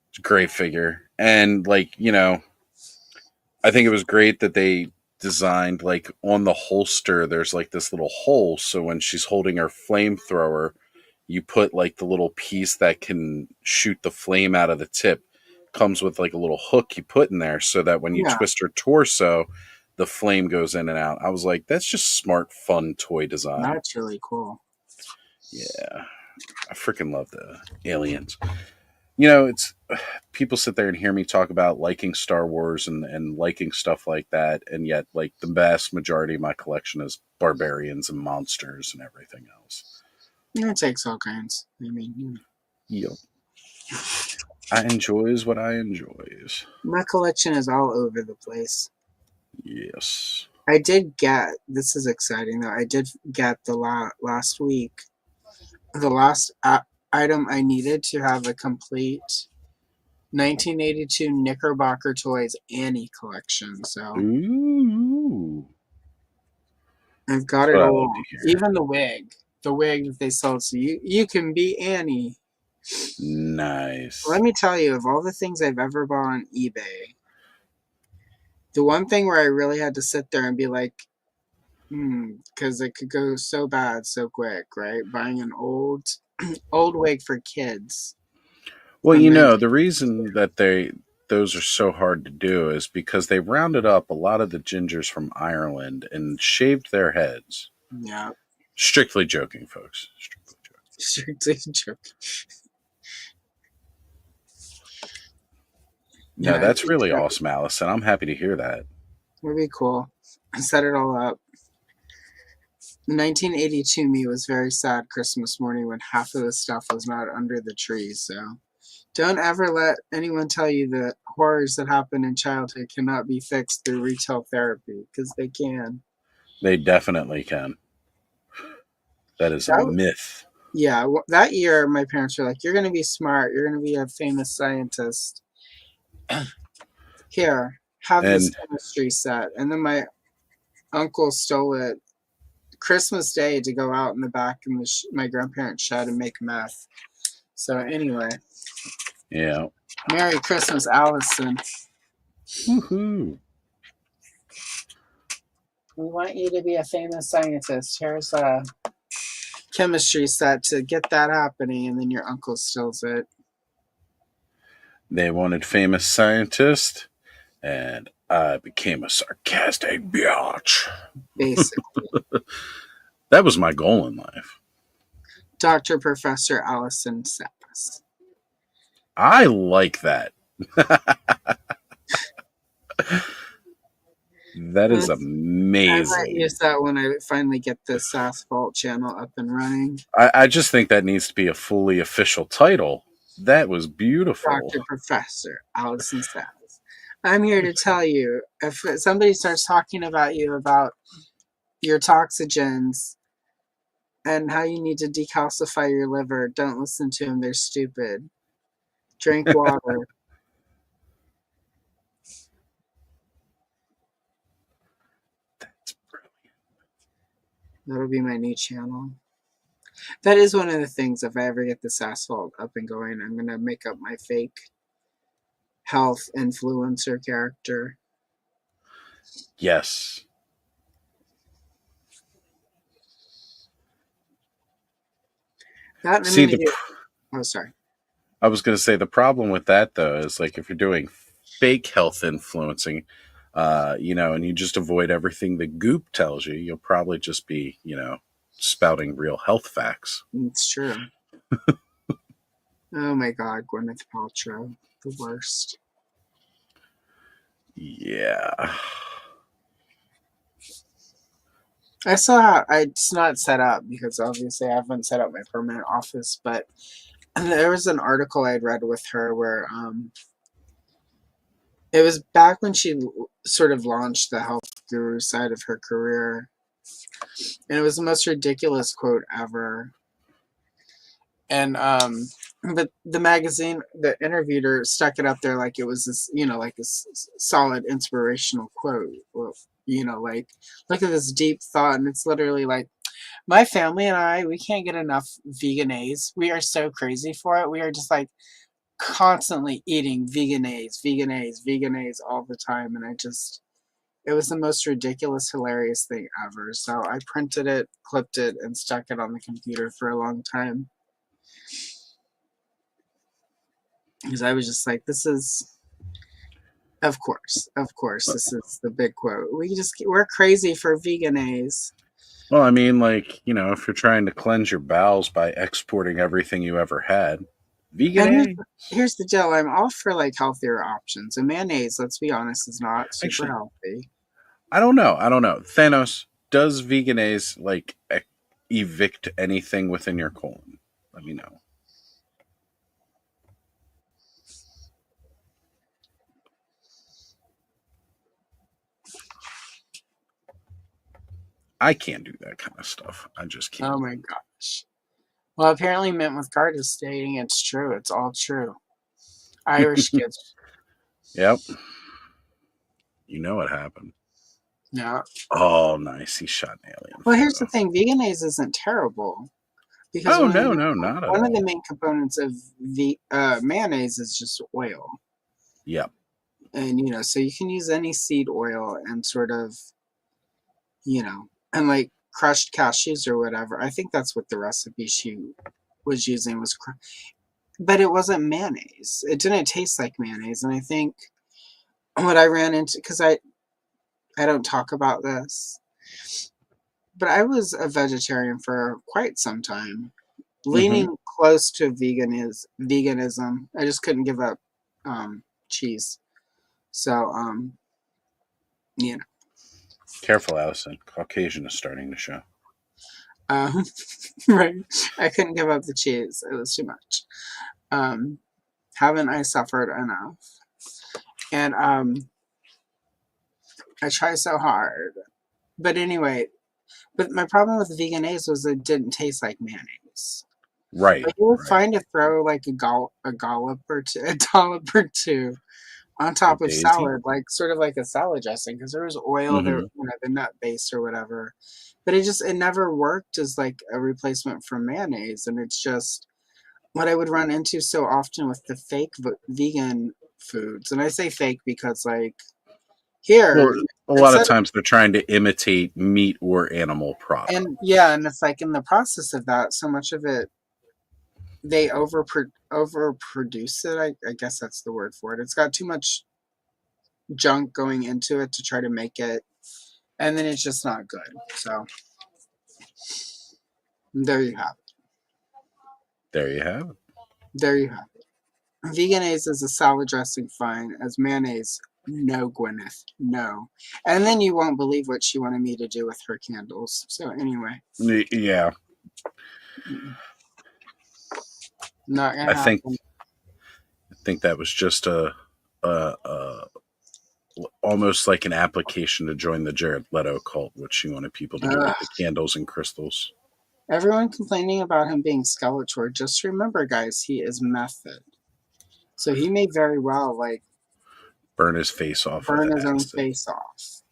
It's a great figure. And, like, you know, I think it was great that they designed, like, on the holster, there's, like, this little hole. So when she's holding her flamethrower, you put, like, the little piece that can shoot the flame out of the tip. Comes with, like, a little hook you put in there so that when you twist her torso, the flame goes in and out. I was like, that's just smart, fun toy design. That's really cool. Yeah. I freaking love the aliens. You know, it's people sit there and hear me talk about liking Star Wars and liking stuff like that, and yet, like, the vast majority of my collection is barbarians and monsters and everything else. It takes all kinds. I mean, yep. I enjoys what I enjoys. My collection is all over the place. Yes. I did get, this is exciting though, I did get the last week, the last item I needed to have a complete 1982 Knickerbocker Toys Annie collection. So Ooh. I've got it all. Even the wig that they sold. So you can be Annie. Nice. Let me tell you, of all the things I've ever bought on eBay, the one thing where I really had to sit there and be like, because it could go so bad so quick, right? Buying an old wig for kids. Well, you know, the reason that those are so hard to do is because they rounded up a lot of the gingers from Ireland and shaved their heads. Yeah. Strictly joking, folks. Strictly joking. No, that's really awesome, Allison. I'm happy to hear that. Would be cool. I set it all up. 1982 me was very sad Christmas morning when half of the stuff was not under the tree. So don't ever let anyone tell you that horrors that happen in childhood cannot be fixed through retail therapy, because they can. They definitely can. That is a myth. Yeah, that year my parents were like, you're going to be smart. You're going to be a famous scientist. Here, have this chemistry set. And then my uncle stole it Christmas Day to go out in the back in my grandparents' shed and make meth. So anyway. Yeah. Merry Christmas, Allison. Woohoo. We want you to be a famous scientist. Here's a chemistry set to get that happening, and then your uncle steals it. They wanted famous scientist, and I became a sarcastic biatch. Basically. That was my goal in life. Dr. Professor Allison Sass. I like that. That is I might use amazing. that when I finally get this asphalt channel up and running. I just think that needs to be a fully official title. That was beautiful. Dr. Professor Allison Sass. I'm here to tell you, if somebody starts talking about you about your toxogens and how you need to decalcify your liver, don't listen to them. They're stupid. Drink water. That's brilliant. That'll be my new channel. That is one of the things, if I ever get this asphalt up and going, I'm going to make up my fake health influencer character. Yes. That See, oh, sorry. I was going to say the problem with that, though, is like if you're doing fake health influencing, and you just avoid everything the goop tells you, you'll probably just be, spouting real health facts. It's true. Oh my god, Gwyneth Paltrow. The worst. Yeah. I saw it's not set up because obviously I haven't set up my permanent office, but there was an article I'd read with her where it was back when she sort of launched the health guru side of her career. And it was the most ridiculous quote ever. And but the magazine that interviewed her stuck it up there like it was this, like this solid inspirational quote. Well, like look at this deep thought, and it's literally like, my family and I, we can't get enough veganese. We are so crazy for it. We are just like constantly eating veganese all the time, and it was the most ridiculous, hilarious thing ever. So I printed it, clipped it, and stuck it on the computer for a long time. Because I was just like, this is, of course, this is the big quote. We're crazy for veganese. Well, I mean, like, if you're trying to cleanse your bowels by exporting everything you ever had, vegan And eggs. here's the deal. I'm all for like healthier options. And mayonnaise, let's be honest, is not super Actually, healthy. I don't know. Thanos, does veganase, like, evict anything within your colon? Let me know. I can't do that kind of stuff. I just can't. Oh my gosh. Well, apparently mint with card is stating it's true. It's all true. Irish kids. Yep. You know what happened. Yeah. Oh, nice. He shot an alien. Well, here's the thing. Veganase isn't terrible. Because Oh, no, not at one of the all. main components of mayonnaise is just oil. Yep. And, so you can use any seed oil and sort of, and like crushed cashews or whatever. I think that's what the recipe she was using was, but it wasn't mayonnaise. It didn't taste like mayonnaise. And I think what I ran into, because I don't talk about this, but I was a vegetarian for quite some time. Leaning close to veganism. I just couldn't give up cheese. So Careful, Allison. Caucasian is starting to show. right. I couldn't give up the cheese. It was too much. Haven't I suffered enough? And I try so hard. But anyway, my problem with veganese was it didn't taste like mayonnaise. Right. Like, it was fine to throw like a dollop or two on top of salad, like sort of like a salad dressing, because there was oil there, the nut base or whatever. But it never worked as like a replacement for mayonnaise, and it's just what I would run into so often with the fake vegan foods. And I say fake because like here, Well, a lot of times they're trying to imitate meat or animal product. And yeah, and it's like in the process of that, so much of it they overproduce it. I guess that's the word for it. It's got too much junk going into it to try to make it, and then it's just not good. So there you have it. There you have it. There you have it. Veganese is a salad dressing fine. As mayonnaise, no, Gwyneth, no. And then you won't believe what she wanted me to do with her candles. So anyway. Yeah. Not gonna I happen. think that was just a almost like an application to join the Jared Leto cult, which she wanted people to do with the candles and crystals. Everyone complaining about him being Skeletor, just remember, guys, he is method. So he may very well burn his face off burn with his own acid. face off.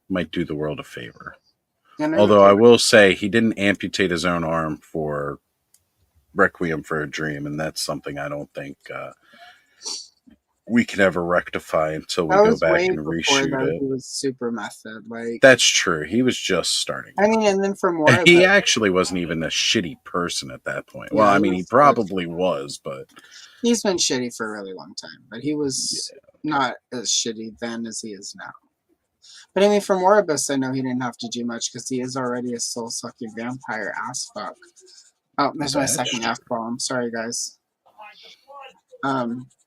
Might do the world a favor. And Although I will say he didn't amputate his own arm for Requiem for a Dream, and that's something I don't think we can ever rectify until we go back and reshoot it. He was super method. That's true. He was just starting. I mean, and then for more and he actually wasn't even a shitty person at that point. Yeah, well, I mean, he probably was, but he's been shitty for a really long time. But he was not as shitty then as he is now. But I mean, for Moribus, I know he didn't have to do much because he is already a soul-sucking vampire ass fuck. Oh, there's my second F-bomb. Sorry, guys.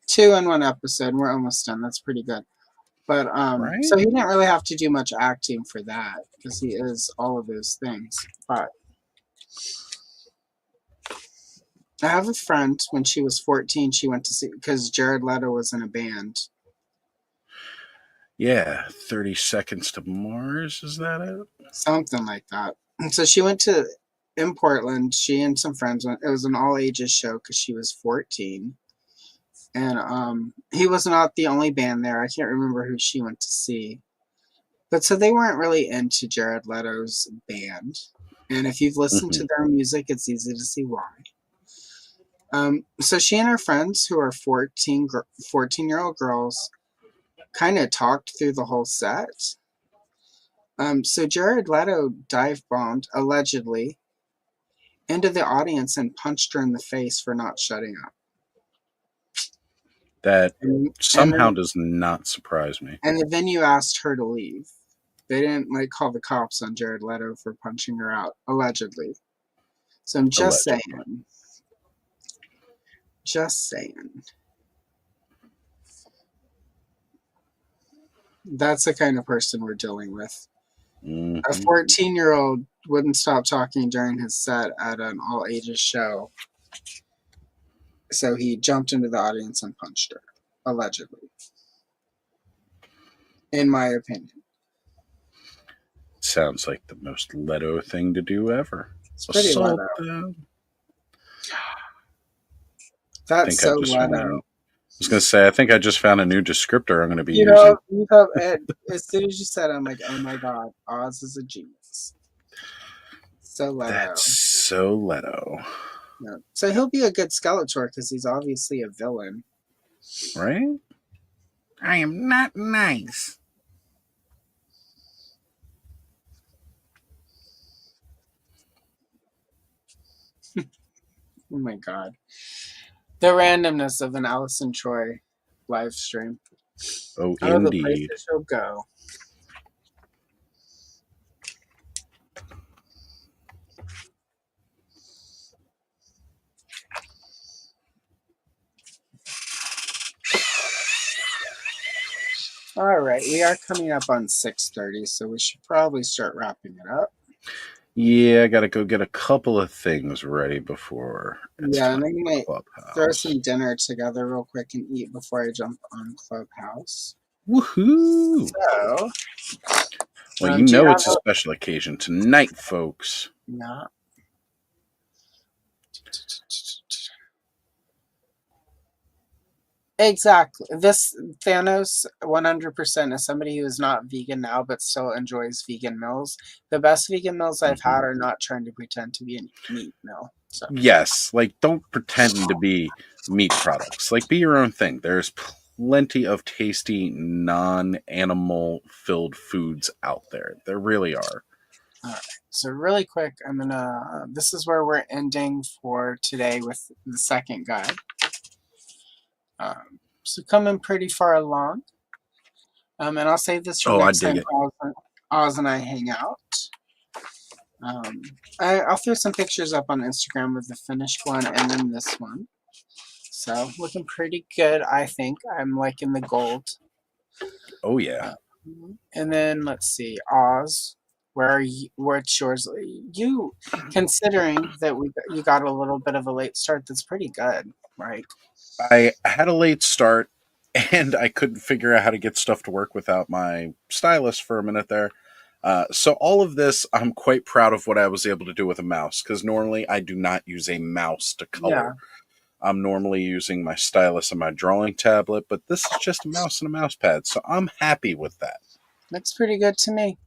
2 in 1 episode. We're almost done. That's pretty good. But right? So he didn't really have to do much acting for that because he is all of those things. But I have a friend, when she was 14, she went to see, because Jared Leto was in a band. Yeah, 30 Seconds to Mars, is that it? Something like that. And so she went to, in Portland, she and some friends went, it was an all-ages show because she was 14. And he was not the only band there. I can't remember who she went to see. But so they weren't really into Jared Leto's band. And if you've listened to their music, it's easy to see why. So she and her friends, who are 14-year-old girls, kind of talked through the whole set. So Jared Leto dive-bombed, allegedly, into the audience and punched her in the face for not shutting up. That somehow does not surprise me. And the venue asked her to leave. They didn't call the cops on Jared Leto for punching her out, allegedly. So I'm just saying. Just saying. That's the kind of person we're dealing with. Mm-hmm. A 14-year-old wouldn't stop talking during his set at an all-ages show. So he jumped into the audience and punched her, allegedly. In my opinion. Sounds like the most Leto thing to do ever. It's pretty Assault Leto. them. That's so Leto. I was going to say, I think I just found a new descriptor I'm going to be using. As soon as you said it, I'm like, oh my god, Oz is a genius. So Leto. That's so Leto. Yeah. So he'll be a good Skeletor because he's obviously a villain. Right? I am not nice. Oh my god. The randomness of an Allison Troy live stream. Oh, indeed. The places she'll go. All right, we are coming up on 6:30, so we should probably start wrapping it up. Yeah, I gotta go get a couple of things ready before. And I might throw some dinner together real quick and eat before I jump on Clubhouse. Woohoo! So, well, you know it's a special occasion tonight, folks. Yeah. Exactly. This Thanos 100% is somebody who is not vegan now but still enjoys vegan meals. The best vegan meals I've had are not trying to pretend to be a meat meal. So. Yes, don't pretend to be meat products. Be your own thing. There's plenty of tasty non-animal filled foods out there. There really are. All right. So really quick, I'm gonna. This is where we're ending for today with the second guide. So coming pretty far along. And I'll save this for Oh, I next dig time it. Oz and I hang out. I'll throw some pictures up on Instagram of the finished one and then this one. So looking pretty good, I think. I'm liking the gold. Oh yeah. And then let's see, Oz. Where are you? What's yours? You, considering that you got a little bit of a late start, that's pretty good, right? I had a late start and I couldn't figure out how to get stuff to work without my stylus for a minute there. So all of this, I'm quite proud of what I was able to do with a mouse because normally I do not use a mouse to Yeah, color. I'm normally using my stylus and my drawing tablet, but this is just a mouse and a mouse pad, so I'm happy with that. looks pretty good to me.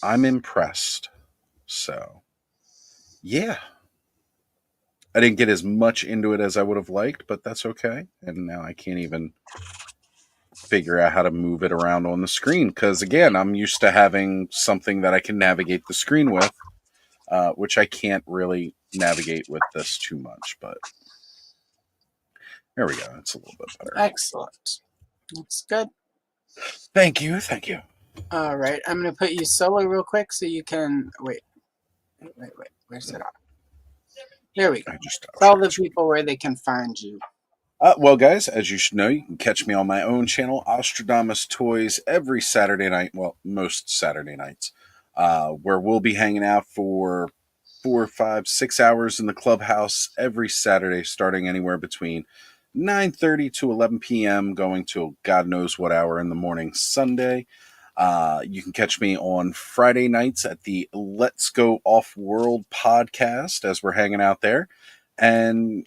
I'm impressed. So, yeah. I didn't get as much into it as I would have liked, but that's okay. And now I can't even figure out how to move it around on the screen because, again, I'm used to having something that I can navigate the screen with, which I can't really navigate with this too much. But there we go. It's a little bit better. Excellent. Looks good. Thank you. Thank you. All right, I'm gonna put you solo real quick so you can wait. Where's it at? There we go. I just Tell the people where they can find you. Well, guys, as you should know, you can catch me on my own channel, Ozstradamus Toyz, every Saturday night. Well, most Saturday nights, where we'll be hanging out for 4, 5, 6 hours in the clubhouse every Saturday, starting anywhere between 9:30 to 11 p.m., going till God knows what hour in the morning Sunday. You can catch me on Friday nights at the Let's Go Off World podcast as we're hanging out there. And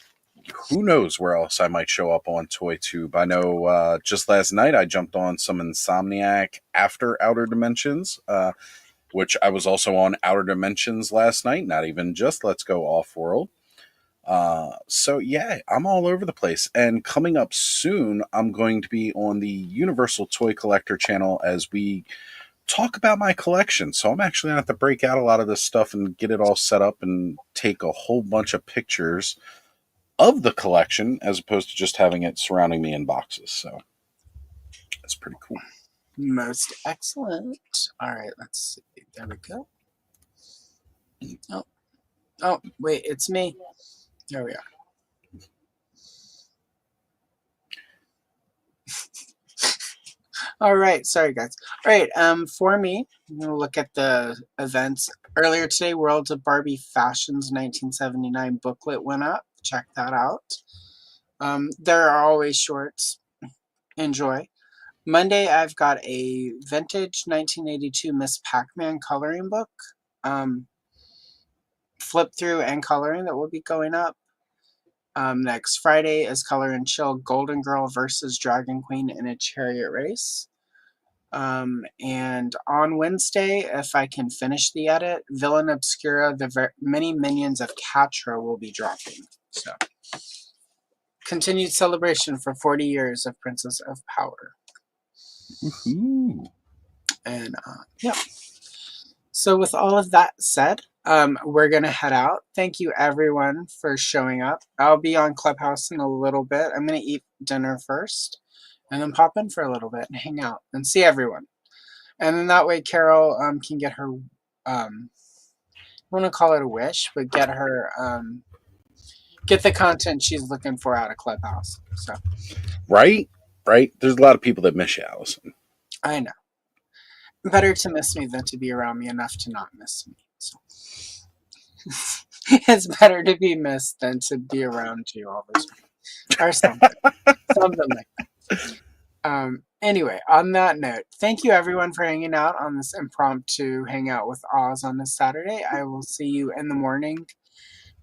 who knows where else I might show up on ToyTube. I know just last night I jumped on some Insomniac After Outer Dimensions, which I was also on Outer Dimensions last night, not even just Let's Go Off World. So yeah, I'm all over the place. And coming up soon, I'm going to be on the Universal Toy Collector channel as we talk about my collection. So I'm actually going to have to break out a lot of this stuff and get it all set up and take a whole bunch of pictures of the collection as opposed to just having it surrounding me in boxes. So that's pretty cool. Most excellent. All right, let's see. There we go. Oh, wait, it's me. There we are. All right, sorry guys. All right, for me, we'll look at the events. Earlier today, Worlds of Barbie Fashions 1979 booklet went up. Check that out. There are always shorts. Enjoy. Monday, I've got a vintage 1982 Miss Pac-Man coloring book. Flip through and coloring that will be going up. Next Friday is Color and Chill Golden Girl versus Dragon Queen in a chariot race. And on Wednesday, if I can finish the edit, Villain Obscura, the many minions of Catra will be dropping. So, continued celebration for 40 years of Princess of Power. Woohoo. And yeah. So with all of that said, we're going to head out. Thank you everyone for showing up. I'll be on Clubhouse in a little bit. I'm going to eat dinner first and then pop in for a little bit and hang out and see everyone. And then that way Carol can get her, I want to call it a wish, but get her, get the content she's looking for out of Clubhouse. So Right? There's a lot of people that miss you, Allison. I know. Better to miss me than to be around me enough to not miss me. So. It's better to be missed than to be around you all the time. Or something. Something like that. Anyway, on that note, thank you everyone for hanging out on this impromptu hangout with Oz on this Saturday. I will see you in the morning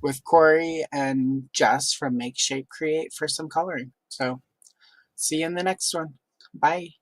with Corey and Jess from Make Shape Create for some coloring. So see you in the next one. Bye.